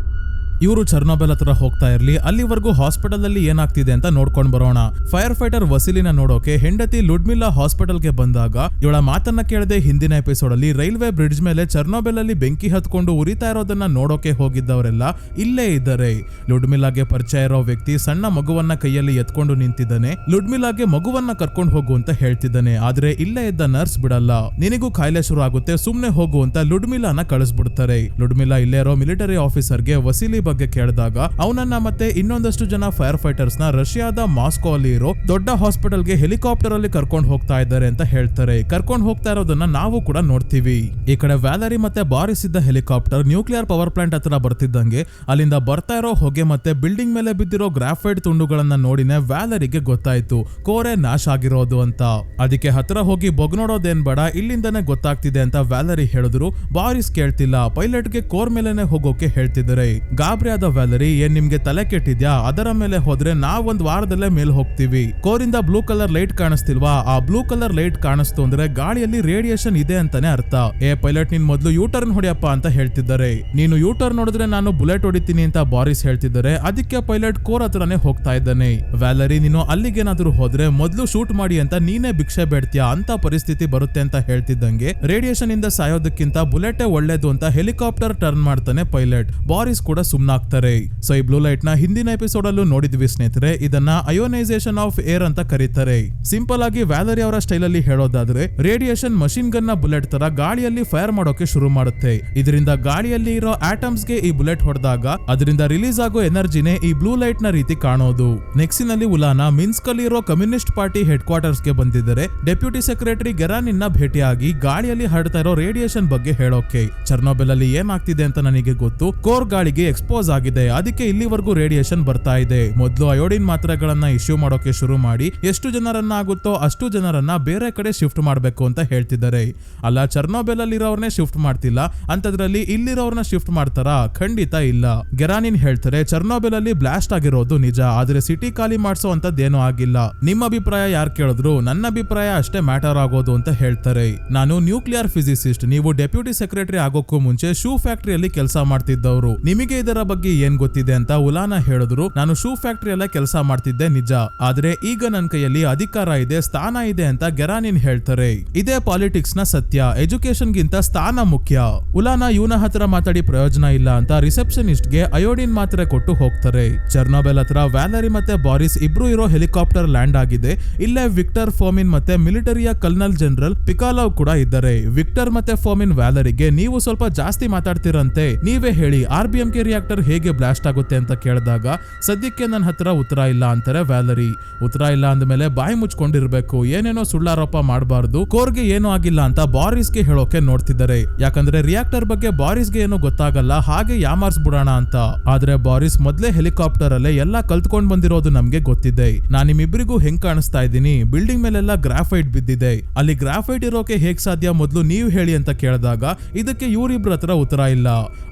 ಇವರು ಚರ್ನೋಬೆಲ್ ಹತ್ರ ಹೋಗ್ತಾ ಇರ್ಲಿ, ಅಲ್ಲಿವರೆಗೂ ಹಾಸ್ಪಿಟಲ್ ಅಲ್ಲಿ ಏನಾಗ್ತಿದೆ ಅಂತ ನೋಡ್ಕೊಂಡ್ ಬರೋಣ. ಫೈರ್ ಫೈಟರ್ ವಸೀಲಿನ ನೋಡೋಕೆ ಹೆಂಡತಿ ಲುಡ್ಮಿಲಾ ಹಾಸ್ಪಿಟಲ್ಗೆ ಬಂದಾಗ ಇವಳ ಮಾತನ್ನ ಕೇಳದೆ ಹಿಂದಿನ ಎಪಿಸೋಡ್ ಅಲ್ಲಿ ರೈಲ್ವೆ ಬ್ರಿಡ್ಜ್ ಮೇಲೆ ಚರ್ನೋಬೆಲ್ ಅಲ್ಲಿ ಬೆಂಕಿ ಹತ್ಕೊಂಡು ಉರಿತಾ ಇರೋದನ್ನ ನೋಡೋಕೆ ಹೋಗಿದ್ದವರೆಲ್ಲ ಇಲ್ಲೇ ಇದ್ದಾರೆ. ಲುಡ್ಮಿಲಾಗೆ ಪರಿಚಯ ಇರೋ ವ್ಯಕ್ತಿ ಸಣ್ಣ ಮಗುವನ್ನ ಕೈಯಲ್ಲಿ ಎತ್ಕೊಂಡು ನಿಂತಿದ್ದಾನೆ. ಲುಡ್ಮಿಲಾಗೆ ಮಗುವನ್ನ ಕರ್ಕೊಂಡು ಹೋಗು ಅಂತ ಹೇಳ್ತಿದ್ದಾನೆ. ಆದ್ರೆ ಇಲ್ಲೇ ಇದ್ದ ನರ್ಸ್ ಬಿಡಲ್ಲ. ನಿನಗೂ ಕಾಯಿಲೆ ಶುರು ಆಗುತ್ತೆ, ಸುಮ್ನೆ ಹೋಗು ಅಂತ ಲುಡ್ಮಿಲಾನ ಕಳಿಸ್ಬಿಡ್ತಾರೆ. ಲುಡ್ಮಿಲಾ ಇಲ್ಲೇ ಇರೋ ಮಿಲಿಟರಿ ಆಫೀಸರ್ಗೆ ವಸೀಲಿ ಬಗ್ಗೆ ಕೇಳಿದಾಗ ಅವನನ್ನ ಮತ್ತೆ ಇನ್ನೊಂದಷ್ಟು ಜನ ಫೈರ್ ಫೈಟರ್ಸ್ ನ ರಷ್ಯಾದ ಮಾಸ್ಕೋ ಅಲ್ಲಿ ಇರೋ ದೊಡ್ಡ ಹಾಸ್ಪಿಟಲ್ಗೆ ಹೆಲಿಕಾಪ್ಟರ್ ಅಲ್ಲಿ ಕರ್ಕೊಂಡು ಹೋಗ್ತಾ ಇದ್ದಾರೆ ಅಂತ ಹೇಳ್ತಾರೆ. ಕರ್ಕೊಂಡು ಹೋಗ್ತಾ ಇರೋದನ್ನ ನಾವು ಕೂಡ ನೋಡ್ತೀವಿ. ಈ ಕಡೆ ವ್ಯಾಲರಿ ಮತ್ತೆ ಬಾರಿಸ್ ಇದ್ದ ಹೆಲಿಕಾಪ್ಟರ್ ನ್ಯೂಕ್ಲಿಯರ್ ಪವರ್ ಪ್ಲಾಂಟ್ ಹತ್ರ ಬರ್ತಿದ್ದಂಗೆ ಅಲ್ಲಿಂದ ಬರ್ತಾ ಇರೋ ಹೊಗೆ ಮತ್ತೆ ಬಿಲ್ಡಿಂಗ್ ಮೇಲೆ ಬಿದ್ದಿರೋ ಗ್ರಾಫೈಟ್ ತುಂಡುಗಳನ್ನ ನೋಡಿನೇ ವ್ಯಾಲರಿಗೆ ಗೊತ್ತಾಯ್ತು ಕೋರೆ ನಾಶ ಆಗಿರೋದು ಅಂತ. ಅದಕ್ಕೆ ಹತ್ರ ಹೋಗಿ ಬೊಗ್ನೋಡೋದೇನ್ ಬೇಡ, ಇಲ್ಲಿಂದಾನೆ ಗೊತ್ತಾಗ್ತಿದೆ ಅಂತ ವ್ಯಾಲರಿ ಹೇಳಿದ್ರು. ಬಾರಿಸ್ ಕೇಳ್ತಿಲ್ಲ, ಪೈಲಟ್ಗೆ ಕೋರ್ ಮೇಲೆನೆ ಹೋಗೋಕೆ ಹೇಳ್ತಿದ್ದಾರೆ. ಆದ ವ್ಯಾಲರಿ, ಏನ್ ನಿಮ್ಗೆ ತಲೆ ಕೆಟ್ಟಿದ್ಯಾ? ಅದರ ಮೇಲೆ ಹೋದ್ರೆ ನಾವೊಂದ್ ವಾರದಲ್ಲೇ ಮೇಲ್ ಹೋಗ್ತೀವಿ. ಕೋರಿಂದ ಬ್ಲೂ ಕಲರ್ ಲೈಟ್ ಕಾಣಿಸ್ತಿಲ್ವಾ? ಆ ಬ್ಲೂ ಕಲರ್ ಲೈಟ್ ಕಾಣಿಸ್ತು ಅಂದ್ರೆ ಗಾಳಿಯಲ್ಲಿ ರೇಡಿಯೇಷನ್ ಇದೆ ಅಂತಾನೆ ಅರ್ಥ. ಪೈಲಟ್ ನೀನ್ ಮೊದ್ಲು ಯೂಟರ್ನ್ ಹೊಡಿಯಪ್ಪ ಅಂತ ಹೇಳ್ತಿದ್ದಾರೆ. ನೀನು ಯೂಟರ್ನ್ ನೋಡಿದ್ರೆ ನಾನು ಬುಲೆಟ್ ಹೊಡಿತೀನಿ ಅಂತ ಬಾರಿಸ್ ಹೇಳ್ತಿದ್ದಾರೆ. ಅದಕ್ಕೆ ಪೈಲಟ್ ಕೋರ್ ಹತ್ರನೇ ಹೋಗ್ತಾ ಇದ್ದಾನೆ. ವ್ಯಾಲರಿ, ನೀನು ಅಲ್ಲಿಗೇನಾದ್ರೂ ಹೋದ್ರೆ ಮೊದ್ಲು ಶೂಟ್ ಮಾಡಿ ಅಂತ ನೀನೇ ಭಿಕ್ಷೆ ಬೇಡ್ತೀಯಾ ಅಂತ ಪರಿಸ್ಥಿತಿ ಬರುತ್ತೆ ಅಂತ ಹೇಳ್ತಿದ್ದಂಗೆ ರೇಡಿಯೇಷನ್ ಇಂದ ಸಾಯೋದಕ್ಕಿಂತ ಬುಲೆಟ್ ಒಳ್ಳೇದು ಅಂತ ಹೆಲಿಕಾಪ್ಟರ್ ಟರ್ನ್ ಮಾಡ್ತಾನೆ ಪೈಲಟ್. ಬಾರಿಸ್ ಕೂಡ ಸುಮ್ನಾಗ್ತಾರೆ. ಸೊ ಈ ಬ್ಲೂ ಲೈಟ್ ನ ಹಿಂದಿನ ಎಪಿಸೋಡ್ ಅಲ್ಲೂ ನೋಡಿದ್ವಿ ಸ್ನೇಹಿತರೆ. ಇದನ್ನ ಅಯೋನೈಸೇಷನ್ ಆಫ್ ಏರ್ ಅಂತ ಕರೀತಾರೆ. ಸಿಂಪಲ್ ಆಗಿ ವ್ಯಾಲರಿ ಅವರ ಸ್ಟೈಲ್ ಅಲ್ಲಿ ಹೇಳೋದಾದ್ರೆ ರೇಡಿಯೇಷನ್ ಮಷಿನ್ ಗನ್ ನ ಬುಲೆಟ್ ತರ ಗಾಳಿಯಲ್ಲಿ ಫೈರ್ ಮಾಡೋಕೆ ಶುರು ಮಾಡುತ್ತೆ. ಇದರಿಂದ ಗಾಳಿಯಲ್ಲಿ ಇರೋ ಆಟಮ್ಸ್ ಗೆ ಈ ಬುಲೆಟ್ ಹೊಡೆದಾಗ ಅದರಿಂದ ರಿಲೀಸ್ ಆಗೋ ಎನರ್ಜಿನೇ ಈ ಬ್ಲೂ ಲೈಟ್ ನ ರೀತಿ ಕಾಣೋದು. ನೆಕ್ಸ್ಟಿನಲ್ಲಿ ಉಲಾನಾ ಮಿನ್ಸ್ಕ್ ಅಲ್ಲಿ ಇರೋ ಕಮ್ಯುನಿಸ್ಟ್ ಪಾರ್ಟಿ ಹೆಡ್ ಕ್ವಾರ್ಟರ್ಸ್ ಗೆ ಬಂದಿದ್ದಾರೆ. ಡೆಪ್ಯೂಟಿ ಸೆಕ್ರೆಟರಿ ಗೆರಾನಿನ್ ನ ಭೇಟಿಯಾಗಿ ಗಾಳಿಯಲ್ಲಿ ಹರಡ್ತಾ ಇರೋ ರೇಡಿಯೇಷನ್ ಬಗ್ಗೆ ಹೇಳೋಕೆ. ಚರ್ನೋಬೆಲ್ ಅಲ್ಲಿ ಏನಾಗ್ತಿದೆ ಅಂತ ನನಗೆ ಗೊತ್ತು, ಕೋರ್ ಗಾಳಿಗೆ ಎಕ್ಸ್ಪೋಸ್ ಆಗಿದೆ, ಅದಕ್ಕೆ ಇಲ್ಲಿವರೆಗೂ ರೇಡಿಯೇಷನ್ ಬರ್ತಾ ಇದೆ. ಮೊದಲು ಅಯೋಡಿನ್ ಮಾತ್ರೆಗಳನ್ನ ಇಶ್ಯೂ ಮಾಡೋಕೆ ಶುರು ಮಾಡಿ ಎಷ್ಟು ಜನರನ್ನ ಆಗುತ್ತೋ ಅಷ್ಟು ಜನರನ್ನ ಬೇರೆ ಕಡೆ ಶಿಫ್ಟ್ ಮಾಡಬೇಕು ಅಂತ ಹೇಳ್ತಿದ್ದಾರೆ. ಅಲ್ಲ, ಚರ್ನೋಬೆಲ್ ಅಲ್ಲಿರೋರ್ನೇ ಶಿಫ್ಟ್ ಮಾಡ್ತಿಲ್ಲ ಅಂತದ್ರಲ್ಲಿ ಇಲ್ಲಿರೋರ್ನ ಶಿಫ್ಟ್ ಮಾಡ್ತಾರಾ? ಖಂಡಿತ ಇಲ್ಲ. ಗೆರಾನಿನ್ ಹೇಳ್ತಾರೆ, ಚರ್ನೋಬೆಲ್ ಅಲ್ಲಿ ಬ್ಲಾಸ್ಟ್ ಆಗಿರೋದು ನಿಜ, ಆದ್ರೆ ಸಿಟಿ ಖಾಲಿ ಮಾಡಿಸೋ ಅಂತದ್ದೇನೂ ಆಗಿಲ್ಲ. ನಿಮ್ಮ ಅಭಿಪ್ರಾಯ ಯಾರು ಕೇಳಿದ್ರು ನನ್ನ ಅಭಿಪ್ರಾಯ ಅಷ್ಟೇ ಮ್ಯಾಟರ್ ಆಗೋದು ಅಂತ ಹೇಳ್ತಾರೆ. ನಾನು ನ್ಯೂಕ್ಲಿಯರ್ ಫಿಸಿಸಿಸ್ಟ್, ನೀವು ಡೆಪ್ಯೂಟಿ ಸೆಕ್ರೆಟರಿ ಆಗೋಕ್ಕೂ ಮುಂಚೆ ಶೂ ಫ್ಯಾಕ್ಟರಿಯಲ್ಲಿ ಕೆಲಸ ಮಾಡ್ತಿದ್ದವರು, ನಿಮಗೆ ಇದರ ಬಗ್ಗೆ ಏನ್ ಗೊತ್ತಿದೆ ಅಂತ ಉಲಾನಾ ಹೇಳಿದ್ರು. ನಾನು ಶೂ ಫ್ಯಾಕ್ಟರಿ ಎಲ್ಲ ಕೆಲಸ ಮಾಡ್ತಿದ್ದೆ ನಿಜ, ಆದ್ರೆ ಈಗ ನನ್ನ ಕೈಯಲ್ಲಿ ಅಧಿಕಾರ ಇದೆ, ಸ್ಥಾನ ಇದೆ ಅಂತ ಗೆರಾನಿನ್ ಹೇಳ್ತಾರೆ. ಇದೇ ಪಾಲಿಟಿಕ್ಸ್ ನ ಸತ್ಯ. ಎಜುಕೇಶನ್ ಗಿಂತ ಸ್ಥಾನ ಮುಖ್ಯ. ಉಲಾನಾ ಇವನ ಹತ್ರ ಮಾತಾಡಿ ಪ್ರಯೋಜನ ಇಲ್ಲ ಅಂತ ರಿಸೆಪ್ಷನಿಸ್ಟ್ ಗೆ ಅಯೋಡಿನ್ ಮಾತ್ರೆ ಕೊಟ್ಟು ಹೋಗ್ತಾರೆ. ಚರ್ನೋಬೆಲ್ ಹತ್ರ ವ್ಯಾಲರಿ ಮತ್ತೆ ಬಾರಿಸ್ ಇಬ್ರು ಇರೋ ಹೆಲಿಕಾಪ್ಟರ್ ಲ್ಯಾಂಡ್ ಆಗಿದೆ. ಇಲ್ಲೇ ವಿಕ್ಟರ್ ಫೋಮಿನ್ ಮತ್ತೆ ಮಿಲಿಟರಿಯ ಕಲ್ನಲ್ ಜನರಲ್ ಪಿಕಾಲವ್ ಕೂಡ ಇದ್ದಾರೆ. ವಿಕ್ಟರ್ ಮತ್ತೆ ಫೋಮಿನ್ ವ್ಯಾಲರಿಗೆ, ನೀವು ಸ್ವಲ್ಪ ಜಾಸ್ತಿ ಮಾತಾಡ್ತಿರಂತೆ, ನೀವೇ ಹೇಳಿ RBMK ರಿಯಾಕ್ಟರ್ ಹೇಗೆ ಬ್ಲಾಸ್ಟ್ ಆಗುತ್ತೆ ಅಂತ ಕೇಳಿದಾಗ ಸದ್ಯಕ್ಕೆ ನನ್ನ ಹತ್ರ ಉತ್ತರ ಇಲ್ಲ ಅಂತಾರೆ ವ್ಯಾಲರಿ. ಉತ್ತರ ಇಲ್ಲ ಅಂದ್ಮೇಲೆ ಬಾಯಿ ಮುಚ್ಕೊಂಡಿರ್ಬೇಕು, ಏನೇನೋ ಸುಳ್ಳಾರೋಪ ಮಾಡಬಾರ್ದು, ಕೋರ್ಗೆ ಏನೂ ಆಗಿಲ್ಲ ಅಂತ ಬಾರಿಸ್ಗೆ ಹೇಳೋಕೆ ನೋಡ್ತಿದ್ದಾರೆ. ಯಾಕಂದ್ರೆ ರಿಯಾಕ್ಟರ್ ಬಗ್ಗೆ ಬಾರಿಸ್ಗೆ ಏನೋ ಗೊತ್ತಾಗಲ್ಲ, ಹಾಗೆ ಯಾಮಾರ್ಸ್ಬಿಡೋಣ ಅಂತ. ಆದ್ರೆ ಬಾರಿಸ್ ಮೊದ್ಲೇ ಹೆಲಿಕಾಪ್ಟರ್ ಅಲ್ಲೇ ಎಲ್ಲಾ ಕಲ್ತ್ಕೊಂಡ್ ಬಂದಿರೋದು ನಮ್ಗೆ ಗೊತ್ತಿದೆ. ನಾನ್ ನಿಮ್ಮಿಬ್ರಿಗೂ ಹೆಂಗ್ ಕಾಣಿಸ್ತಾ ಇದ್ದೀನಿ? ಬಿಲ್ಡಿಂಗ್ ಮೇಲೆಲ್ಲ ಗ್ರಾಫೈಟ್ ಬಿದ್ದಿದೆ, ಅಲ್ಲಿ ಗ್ರಾಫೈಟ್ ಇರೋಕೆ ಹೇಗ್ ಸಾಧ್ಯ, ಮೊದ್ಲು ನೀವು ಹೇಳಿ ಅಂತ ಕೇಳಿದಾಗ ಇದಕ್ಕೆ ಇವರಿಬ್ರ ಹತ್ರ ಉತ್ತರ ಇಲ್ಲ.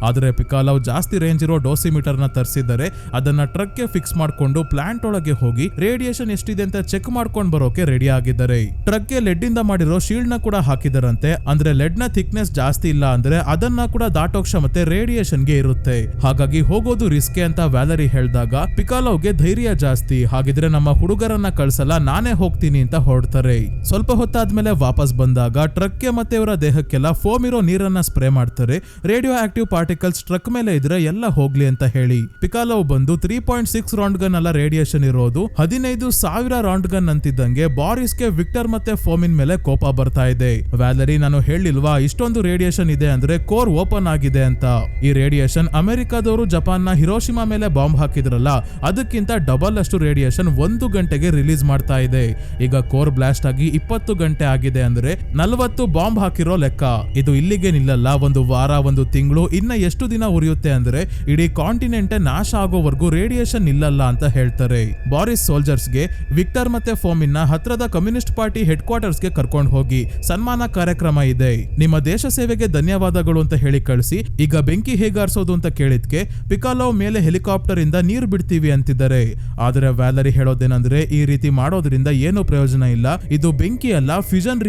ಆದ್ರೆ ಪಿಕಾಲವ್ ಜಾಸ್ತಿ ರೇಂಜ್ ಇರೋ ಡೋಸಿಮೀಟರ್ ನ ತರಿಸಿದ್ದಾರೆ. ಅದನ್ನ ಟ್ರಕ್ ಗೆ ಫಿಕ್ಸ್ ಮಾಡ್ಕೊಂಡು ಪ್ಲಾಂಟ್ ಒಳಗೆ ಹೋಗಿ ರೇಡಿಯೇಷನ್ ಎಷ್ಟಿದೆ ಅಂತ ಚೆಕ್ ಮಾಡ್ಕೊಂಡ್ ಬರೋಕೆ ರೆಡಿ ಆಗಿದ್ದಾರೆ. ಟ್ರಕ್ ಗೆ ಲೆಡ್ ಇಂದ ಮಾಡಿರೋ ಶೀಲ್ಡ್ ನ ಕೂಡ ಹಾಕಿದಾರಂತೆ. ಅಂದ್ರೆ ಲೆಡ್ ನ ಥಿಕ್ನೆಸ್ ಜಾಸ್ತಿ ಇಲ್ಲ ಅಂದ್ರೆ ಅದನ್ನ ಕೂಡ ದಾಟೋ ಕ್ಷಮತೆ ರೇಡಿಯೇಷನ್ ಗೆ ಇರುತ್ತೆ. ಹಾಗಾಗಿ ಹೋಗೋದು ರಿಸ್ಕೆ ಅಂತ ವ್ಯಾಲರಿ ಹೇಳಿದಾಗ ಪಿಕಾಲವ್ಗೆ ಧೈರ್ಯ ಜಾಸ್ತಿ. ಹಾಗಿದ್ರೆ ನಮ್ಮ ಹುಡುಗರನ್ನ ಕಳ್ಸಲ್ಲ, ನಾನೇ ಹೋಗ್ತೀನಿ ಅಂತ ಹೊರಡ್ತಾರೆ. ಸ್ವಲ್ಪ ಹೊತ್ತಾದ್ಮೇಲೆ ವಾಪಸ್ ಬಂದಾಗ ಟ್ರಕ್ ಗೆ ಮತ್ತೆ ಇವರ ದೇಹಕ್ಕೆಲ್ಲ ಫೋಮ್ ಇರೋ ನೀರನ್ನ ಸ್ಪ್ರೇ ಮಾಡ್ತಾರೆ. ರೇಡಿಯೋ ಆಕ್ಟಿವ್ ಪಾರ್ಟಿಕಲ್ಸ್ ಟ್ರಕ್ ಮೇಲೆ ಇದ್ರೆ ಎಲ್ಲ ಹೋಗ್ಲಿ ಅಂತ ಹೇಳಿ. ಪಿಕಾಲೋ ಬಂದು 3.6 ರೌಂಡ್ ಗನ್ ಅಲ್ಲ ರೇಡಿಯೇಷನ್ ಇರೋದು 15,000 ರೌಂಡ್ ಗನ್ ಅಂತಿದ್ದಂಗೆ ಬಾರಿಸ್ಗೆ ವಿಕ್ಟರ್ ಮತ್ತೆ ಫೋಮಿನ್ ಮೇಲೆ ಕೋಪ ಬರ್ತಾ ಇದೆ. ವ್ಯಾಲರಿ ನಾನು ಹೇಳಿಲ್ವಾ ಇಷ್ಟೊಂದು ರೇಡಿಯೇಷನ್ ಇದೆ ಅಂದ್ರೆ ಕೋರ್ ಓಪನ್ ಆಗಿದೆ ಅಂತ. ಈ ರೇಡಿಯೇಷನ್ ಅಮೆರಿಕಾದವರು ಜಪಾನ್ನ ಹಿರೋಶಿಮಾ ಮೇಲೆ ಬಾಂಬ್ ಹಾಕಿದ್ರಲ್ಲ ಅದಕ್ಕಿಂತ ಡಬಲ್ ಅಷ್ಟು ರೇಡಿಯೇಷನ್ 1 ಗಂಟೆಗೆ ರಿಲೀಸ್ ಮಾಡ್ತಾ ಇದೆ. ಈಗ ಕೋರ್ ಬ್ಲಾಸ್ಟ್ ಆಗಿ 20 ಗಂಟೆ ಆಗಿದೆ ಅಂದ್ರೆ 40 ಬಾಂಬ್ ಹಾಕಿರೋ ಲೆಕ್ಕ. ಇದು ಇಲ್ಲಿಗೆ ನಿಲ್ಲಲ್ಲ, ಒಂದು ವಾರ, ಒಂದು ತಿಂಗಳು, ಇನ್ನ ಎಷ್ಟು ದಿನ ಉರಿಯುತ್ತೆ ಅಂದ್ರೆ ಇಡೀ ಕಾಂಟಿನೆಂಟ್ ನಾಶ ಆಗೋವರೆಗೂ ರೇಡಿಯೇಷನ್ ನಿಲ್ಲಲ್ಲ ಅಂತ ಹೇಳ್ತಾರೆ. ಬಾರಿಸ್ ಸೋಲ್ಜರ್ಸ್ಗೆ ವಿಕ್ಟರ್ ಮತ್ತೆ ಫೋಮಿನ್ ಹತ್ರದ ಕಮ್ಯುನಿಸ್ಟ್ ಪಾರ್ಟಿ ಹೆಡ್ ಕ್ವಾರ್ಟರ್ಸ್ಗೆ ಕರ್ಕೊಂಡು ಹೋಗಿ ಸನ್ಮಾನ ಕಾರ್ಯಕ್ರಮ ಇದೆ, ನಿಮ್ಮ ದೇಶ ಸೇವೆಗೆ ಧನ್ಯವಾದಗಳು ಅಂತ ಹೇಳಿ ಕಳಿಸಿ. ಈಗ ಬೆಂಕಿ ಹೇಗೆ ಆರಿಸೋದು ಅಂತ ಕೇಳಿದ್ಕೆ ಪಿಕಾಲೋ ಮೇಲೆ ಹೆಲಿಕಾಪ್ಟರ್ ಇಂದ ನೀರು ಬಿಡ್ತೀವಿ ಅಂತಿದ್ದಾರೆ. ಆದ್ರೆ ವ್ಯಾಲರಿ ಹೇಳೋದೇನಂದ್ರೆ ಈ ರೀತಿ ಮಾಡೋದ್ರಿಂದ ಏನು ಪ್ರಯೋಜನ ಇಲ್ಲ, ಇದು ಬೆಂಕಿ ಅಲ್ಲ, ಫ್ಯೂಷನ್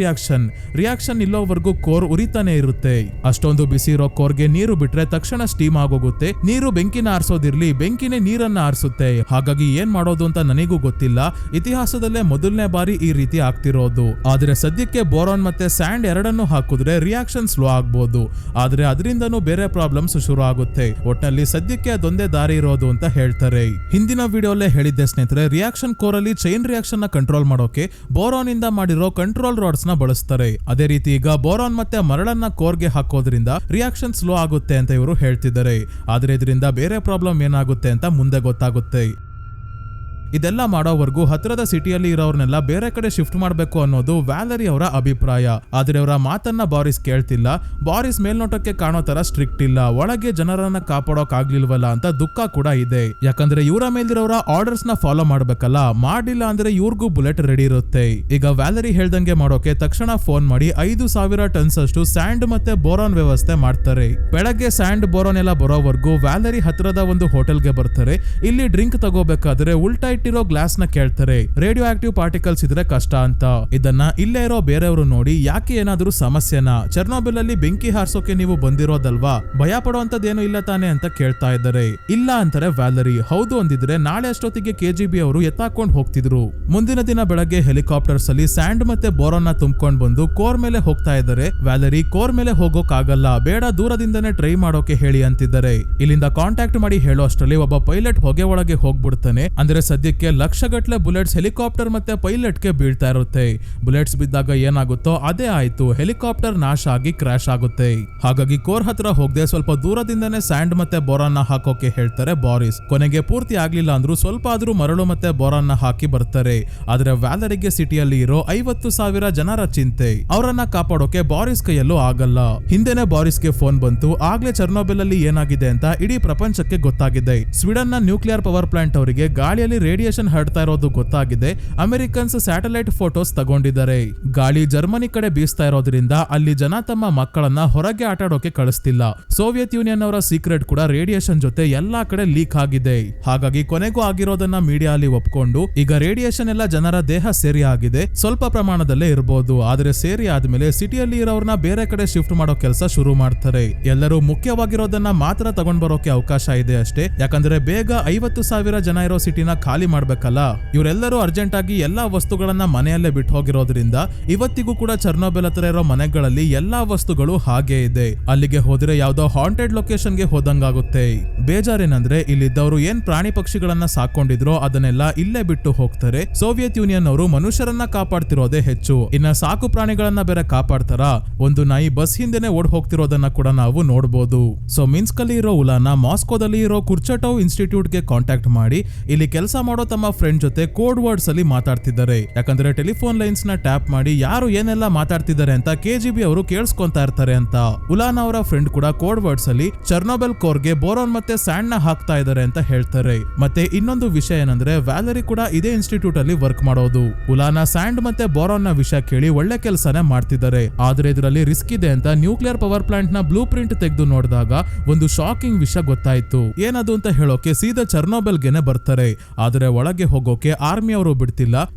ರಿಯಾಕ್ಷನ್ ಇಲ್ಲೋವರೆಗೂ ಕೋರ್ ಉರಿತಾನೆ ಇರುತ್ತೆ. ಅಷ್ಟೊಂದು ಬಿಸಿ ಇರೋ ಕೋರ್ಗೆ ನೀರು ಬಿಟ್ರೆ ತಕ್ಷಣ ಸ್ಟೀಮ್ ಆಗೋಗುತ್ತೆ. ನೀರು ಬೆಂಕಿನ ಆರಿಸೋದಿರ್ಲಿ, ಬೆಂಕಿನೇ ನೀರನ್ನ ಆರಿಸುತ್ತೆ. ಹಾಗಾಗಿ ಏನ್ ಮಾಡೋದು ಅಂತ ನನಗೂ ಗೊತ್ತಿಲ್ಲ, ಇತಿಹಾಸದಲ್ಲೇ ಮೊದಲನೇ ಬಾರಿ ಈ ರೀತಿ ಆಗ್ತಿರೋದು. ಆದ್ರೆ ಸದ್ಯಕ್ಕೆ ಬೋರಾನ್ ಮತ್ತೆ ಸ್ಯಾಂಡ್ ಎರಡನ್ನು ಹಾಕಿದ್ರೆ ರಿಯಾಕ್ಷನ್ ಸ್ಲೋ ಆಗ್ಬೋದು, ಆದ್ರೆ ಅದರಿಂದನೂ ಬೇರೆ ಪ್ರಾಬ್ಲಮ್ಸ್ ಶುರು ಆಗುತ್ತೆ. ಒಟ್ನಲ್ಲಿ ಸದ್ಯಕ್ಕೆ ಅದೊಂದೇ ದಾರಿ ಇರೋದು ಅಂತ ಹೇಳ್ತಾರೆ. ಹಿಂದಿನ ವಿಡಿಯೋಲ್ಲೇ ಹೇಳಿದ್ದೆ ಸ್ನೇಹಿತರೆ, ರಿಯಾಕ್ಷನ್ ಕೋರ್ ಅಲ್ಲಿ ಚೈನ್ ರಿಯಾಕ್ಷನ್ ನ ಕಂಟ್ರೋಲ್ ಮಾಡೋಕೆ ಬೋರಾನ್ ಇಂದ ಮಾಡಿರೋ ಕಂಟ್ರೋಲ್ ರಾಡ್ಸ್ ನ ಬಳಸ್ತಾರೆ. ಅದೇ ರೀತಿ ಈಗ ಬೋರಾನ್ ಮತ್ತೆ ಮರಳನ್ನ ಕೋರ್ಗೆ ಹಾಕೋದ್ರಿಂದ ರಿಯಾಕ್ಷನ್ ಸ್ಲೋ ಆಗುತ್ತೆ ಅಂತ ಇವರು ಹೇಳ್ತಿದ್ದಾರೆ. ಆದ್ರೆ ಇದರಿಂದ ಬೇರೆ ಪ್ರಾಬ್ಲಮ್ ಏನಾಗುತ್ತೆ ಅಂತ ಮುಂದೆ ಗೊತ್ತಾಗುತ್ತೆ. ಇದೆಲ್ಲ ಮಾಡೋವರೆಗೂ ಹತ್ತಿರದ ಸಿಟಿಯಲ್ಲಿ ಇರೋರ್ನೆಲ್ಲ ಬೇರೆ ಕಡೆ ಶಿಫ್ಟ್ ಮಾಡಬೇಕು ಅನ್ನೋದು ವ್ಯಾಲರಿ ಅವರ ಅಭಿಪ್ರಾಯ. ಆದ್ರೆ ಅವರ ಮಾತನ್ನ ಬಾರಿಸ್ ಕೇಳ್ತಿಲ್ಲ. ಬಾರಿಸ್ ಮೇಲ್ನೋಟಕ್ಕೆ ಕಾಣೋ ತರ ಸ್ಟ್ರಿಕ್ಟ್ ಇಲ್ಲ, ಒಳಗೆ ಜನರನ್ನ ಕಾಪಾಡೋಕ್ ಆಗ್ಲಿಲ್ವಲ್ಲ ಅಂತ ದುಃಖ ಕೂಡ ಇದೆ. ಯಾಕಂದ್ರೆ ಇವರ ಮೇಲಿರೋರ ಆರ್ಡರ್ಸ್ ನ ಫಾಲೋ ಮಾಡ್ಬೇಕಲ್ಲ, ಮಾಡಿಲ್ಲ ಅಂದ್ರೆ ಇವ್ರಿಗೂ ಬುಲೆಟ್ ರೆಡಿ ಇರುತ್ತೆ. ಈಗ ವ್ಯಾಲರಿ ಹೇಳ್ದಂಗೆ ಮಾಡೋಕೆ ತಕ್ಷಣ ಫೋನ್ ಮಾಡಿ 5,000 ಟನ್ಸ್ ಅಷ್ಟು ಸ್ಯಾಂಡ್ ಮತ್ತೆ ಬೋರಾನ್ ವ್ಯವಸ್ಥೆ ಮಾಡ್ತಾರೆ. ಬೆಳಗ್ಗೆ ಸ್ಯಾಂಡ್ ಬೋರಾನ್ ಎಲ್ಲ ಬರೋವರೆಗೂ ವ್ಯಾಲರಿ ಹತ್ತಿರದ ಒಂದು ಹೋಟೆಲ್ಗೆ ಬರ್ತಾರೆ. ಇಲ್ಲಿ ಡ್ರಿಂಕ್ ತಗೋಬೇಕಾದ್ರೆ ಉಲ್ಟಾ ಇಟ್ಟಿರೋ ಗ್ಲಾಸ್ ನ ಕೇಳ್ತಾರೆ, ರೇಡಿಯೋ ಆಕ್ಟಿವ್ ಪಾರ್ಟಿಕಲ್ಸ್ ಇದ್ರೆ ಕಷ್ಟ ಅಂತ. ಇದನ್ನ ಇಲ್ಲೇ ಇರೋ ಬೇರೆಯವರು ನೋಡಿ ಯಾಕೆ ಏನಾದ್ರೂ ಸಮಸ್ಯೆನಾ, ಚೆರ್ನೋಬಿಲ್ ಅಲ್ಲಿ ಬೆಂಕಿ ಹಾರಿಸೋಕೆ ನೀವು ಬಂದಿರೋದಲ್ವಾ, ಭಯ ಪಡುವಂತದ್ದೇನು ಇಲ್ಲ ತಾನೆ ಅಂತ ಕೇಳ್ತಾ ಇದ್ದಾರೆ. ಇಲ್ಲ ಅಂತಾರೆ ವ್ಯಾಲರಿ. ಹೌದು ಅಂದಿದ್ರೆ ನಾಳೆ ಅಷ್ಟೊತ್ತಿಗೆ KGB ಅವರು ಎತ್ತಾಕೊಂಡು ಹೋಗ್ತಿದ್ರು. ಮುಂದಿನ ದಿನ ಬೆಳಗ್ಗೆ ಹೆಲಿಕಾಪ್ಟರ್ಸ್ ಅಲ್ಲಿ ಸ್ಯಾಂಡ್ ಮತ್ತೆ ಬೋರಾನ್ ನ ತುಂಬ್ಕೊಂಡ್ ಬಂದು ಕೋರ್ ಮೇಲೆ ಹೋಗ್ತಾ ಇದ್ದಾರೆ. ವ್ಯಾಲರಿ ಕೋರ್ ಮೇಲೆ ಹೋಗೋಕ್ ಆಗಲ್ಲ, ಬೇಡ ದೂರದಿಂದನೇ ಟ್ರೈ ಮಾಡೋಕೆ ಹೇಳಿ ಅಂತಿದ್ದಾರೆ. ಇಲ್ಲಿಂದ ಕಾಂಟ್ಯಾಕ್ಟ್ ಮಾಡಿ ಹೇಳೋ ಅಷ್ಟರಲ್ಲಿ ಒಬ್ಬ ಪೈಲಟ್ ಹೊಗೆ ಒಳಗೆ ಹೋಗ್ಬಿಡ್ತಾನೆ. ಅಂದ್ರೆ ಸದ್ಯಕ್ಕೆ ಲಕ್ಷಗಟ್ಲೆ ಬುಲೆಟ್ಸ್ ಹೆಲಿಕಾಪ್ಟರ್ ಮತ್ತೆ ಪೈಲಟ್ ಗೆ ಬೀಳ್ತಾ ಇರುತ್ತೆ. ಬುಲೆಟ್ಸ್ ಬಿದ್ದಾಗ ಏನಾಗುತ್ತೋ ಅದೇ ಆಯ್ತು, ಹೆಲಿಕಾಪ್ಟರ್ ನಾಶ ಆಗಿ ಕ್ರಾಶ್ ಆಗುತ್ತೆ. ಹಾಗಾಗಿ ಕೋರ್ ಹತ್ರ ಹೋಗದೆ ಸ್ವಲ್ಪ ದೂರದಿಂದನೇ ಸ್ಯಾಂಡ್ ಮತ್ತೆ ಬೋರಾನ್ ನ ಹಾಕೋಕೆ ಹೇಳ್ತಾರೆ ಬಾರಿಸ್. ಕೊನೆಗೆ ಪೂರ್ತಿ ಆಗ್ಲಿಲ್ಲ ಅಂದ್ರೂ ಸ್ವಲ್ಪ ಆದ್ರೂ ಮರಳು ಮತ್ತೆ ಬೋರಾನ್ ನ ಹಾಕಿ ಬರ್ತಾರೆ. ಆದ್ರೆ ವ್ಯಾಲರಿಗೆ ಸಿಟಿಯಲ್ಲಿ ಇರೋ 50,000 ಜನರ ಚಿಂತೆ, ಅವರನ್ನ ಕಾಪಾಡೋಕೆ ಬಾರಿಸ್ ಕೈಯಲ್ಲೂ ಆಗಲ್ಲ. ಹಿಂದೆನೆ ಬಾರಿಸ್ಗೆ ಫೋನ್ ಬಂತು, ಆಗ್ಲೇ ಚೆರ್ನೋಬಿಲ್ ಅಲ್ಲಿ ಏನಾಗಿದೆ ಅಂತ ಇಡೀ ಪ್ರಪಂಚಕ್ಕೆ ಗೊತ್ತಾಗಿದೆ. ಸ್ವೀಡನ್ ನ ನ್ಯೂಕ್ಲಿಯರ್ ಪವರ್ ಪ್ಲಾಂಟ್ ಅವರಿಗೆ ಗಾಳಿಯಲ್ಲಿ ರೇಡಿಯೇಷನ್ ಹರಡ್ತಾ ಇರೋದು ಗೊತ್ತಾಗಿದೆ. ಅಮೆರಿಕನ್ಸ್ ಸ್ಯಾಟಲೈಟ್ ಫೋಟೋಸ್ ತಗೊಂಡಿದ್ದಾರೆ. ಗಾಳಿ ಜರ್ಮನಿ ಕಡೆ ಬೀಸ್ತಾ ಇರೋದ್ರಿಂದ ಅಲ್ಲಿ ಜನ ತಮ್ಮ ಮಕ್ಕಳನ್ನ ಹೊರಗೆ ಆಟಾಡೋಕೆ ಕಳಿಸ್ತಿಲ್ಲ. ಸೋವಿಯತ್ ಯೂನಿಯನ್ ಅವರ ಸೀಕ್ರೆಟ್ ಕೂಡ ರೇಡಿಯೇಷನ್ ಜೊತೆ ಎಲ್ಲಾ ಕಡೆ ಲೀಕ್ ಆಗಿದೆ. ಹಾಗಾಗಿ ಕೊನೆಗೂ ಆಗಿರೋದನ್ನ ಮೀಡಿಯಾ ಅಲ್ಲಿ ಒಪ್ಕೊಂಡು ಈಗ ರೇಡಿಯೇಷನ್ ಎಲ್ಲ ಜನರ ದೇಹ ಸೇರಿ ಆಗಿದೆ, ಸ್ವಲ್ಪ ಪ್ರಮಾಣದಲ್ಲೇ ಇರಬಹುದು. ಆದ್ರೆ ಸೇರಿ ಆದ್ಮೇಲೆ ಸಿಟಿಯಲ್ಲಿ ಇರೋರ್ನ ಬೇರೆ ಕಡೆ ಶಿಫ್ಟ್ ಮಾಡೋ ಕೆಲಸ ಶುರು ಮಾಡ್ತಾರೆ. ಎಲ್ಲರೂ ಮುಖ್ಯವಾಗಿರೋದನ್ನ ಮಾತ್ರ ತಗೊಂಡ್ ಬರೋಕೆ ಅವಕಾಶ ಇದೆ ಅಷ್ಟೇ. ಯಾಕಂದ್ರೆ ಬೇಗ 50,000 ಜನ ಇರೋ ಸಿಟಿನ ಖಾಲಿ ಮಾಡ್ಬೇಕಲ್ಲ. ಇವರೆಲ್ಲರೂ ಅರ್ಜೆಂಟ್ ಆಗಿ ಎಲ್ಲಾ ವಸ್ತುಗಳನ್ನ ಮನೆಯಲ್ಲೇ ಬಿಟ್ಟು ಹೋಗಿರೋದ್ರಿಂದ ಇವತ್ತಿಗೂ ಕೂಡ ಚೆರ್ನೋಬಿಲ್ ಹತ್ರ ಇರೋ ಮನೆಗಳಲ್ಲಿ ಎಲ್ಲಾ ವಸ್ತುಗಳು ಹಾಗೆ ಇದೆ. ಅಲ್ಲಿಗೆ ಹೋದ್ರೆ ಯಾವ್ದೋ ಹಾಂಟೆಡ್ ಲೊಕೇಶನ್ ಗೆ ಹೋದಂಗಾಗುತ್ತೆ. ಬೇಜಾರೇನಂದ್ರೆ ಇಲ್ಲಿದ್ದವರು ಏನ್ ಪ್ರಾಣಿ ಪಕ್ಷಿಗಳನ್ನ ಸಾಕೊಂಡಿದ್ರೋ ಅದನ್ನೆಲ್ಲ ಇಲ್ಲೇ ಬಿಟ್ಟು ಹೋಗ್ತಾರೆ. ಸೋವಿಯತ್ ಯೂನಿಯನ್ ಅವರು ಮನುಷ್ಯರನ್ನ ಕಾಪಾಡ್ತಿರೋದೇ ಹೆಚ್ಚು, ಇನ್ನ ಸಾಕು ಪ್ರಾಣಿಗಳನ್ನ ಬೇರೆ ಕಾಪಾಡ್ತಾರ. ಒಂದು ನಾಯಿ ಬಸ್ ಹಿಂದೆನೆ ಓಡ್ ಹೋಗ್ತಿರೋದನ್ನ ಕೂಡ ನಾವು ನೋಡಬಹುದು. ಸೊ ಮಿನ್ಸ್ಕ್ ಅಲ್ಲಿ ಇರೋ ಉಲಾನ ಮಾಸ್ಕೋದಲ್ಲಿ ಇರೋ ಕುರ್ಚಟೋವ್ ಇನ್ಸ್ಟಿಟ್ಯೂಟ್ ಗೆ ಕಾಂಟ್ಯಾಕ್ಟ್ ಮಾಡಿ ಇಲ್ಲಿ ಕೆಲಸ ಮಾಡೋ ತಮ್ಮ ಫ್ರೆಂಡ್ ಜೊತೆ ಕೋಡ್ ವರ್ಡ್ಸ್ ಅಲ್ಲಿ ಮಾತಾಡ್ತಿದ್ದಾರೆ. ಯಾಕಂದ್ರೆ ಟೆಲಿಫೋನ್ ಲೈನ್ಸ್ ನ ಟ್ಯಾಪ್ ಮಾಡಿ ಯಾರು ಏನೆಲ್ಲ ಮಾತಾಡ್ತಿದ್ದಾರೆ ಅಂತ KGB ಅವರು ಕೇಳಿಸ್ಕೊಂತಾ ಇರ್ತಾರೆ ಅಂತ. ಉಲಾನ್ ಅವರ ಫ್ರೆಂಡ್ ಕೂಡ ಕೋಡ್ ವರ್ಡ್ಸ್ ಅಲ್ಲಿ ಚೆರ್ನೋಬಿಲ್ ಕೋರ್ಗೆ ಬೋರಾನ್ ಮತ್ತೆ ಸ್ಯಾಂಡ್ ನ ಹಾಕ್ತಾ ಇದ್ದಾರೆ ಅಂತ ಹೇಳ್ತಾರೆ. ಮತ್ತೆ ಇನ್ನೊಂದು ವಿಷಯ ಏನಂದ್ರೆ ವ್ಯಾಲರಿ ಕೂಡ ಇದೇ ಇನ್ಸ್ಟಿಟ್ಯೂಟ್ ಅಲ್ಲಿ ವರ್ಕ್ ಮಾಡೋದು. ಉಲಾನ ಸ್ಯಾಂಡ್ ಮತ್ತೆ ಬೋರಾನ್ ನ ವಿಷಯ ಕೇಳಿ ಒಳ್ಳೆ ಕೆಲಸನೇ ಮಾಡ್ತಿದ್ದಾರೆ. ಆದ್ರೆ ಇದರಲ್ಲಿ ರಿಸ್ಕ್ ಇದೆ ಅಂತ ನ್ಯೂಕ್ಲಿಯರ್ ಪವರ್ ಪ್ಲಾಂಟ್ ನ ಬ್ಲೂ ಪ್ರಿಂಟ್ ತೆಗೆದು ನೋಡಿದಾಗ ಒಂದು ಶಾಕಿಂಗ್ ವಿಷಯ ಗೊತ್ತಾಯ್ತು. ಏನದು ಅಂತ ಹೇಳೋಕೆ ಸೀದಾ ಚೆರ್ನೋಬಿಲ್ ಗೆನೆ ಬರ್ತಾರೆ. ಆದ್ರೆ ಆದ್ರೆ ಒಳಗೆ ಹೋಗೋಕೆ ಆರ್ಮಿ ಅವರು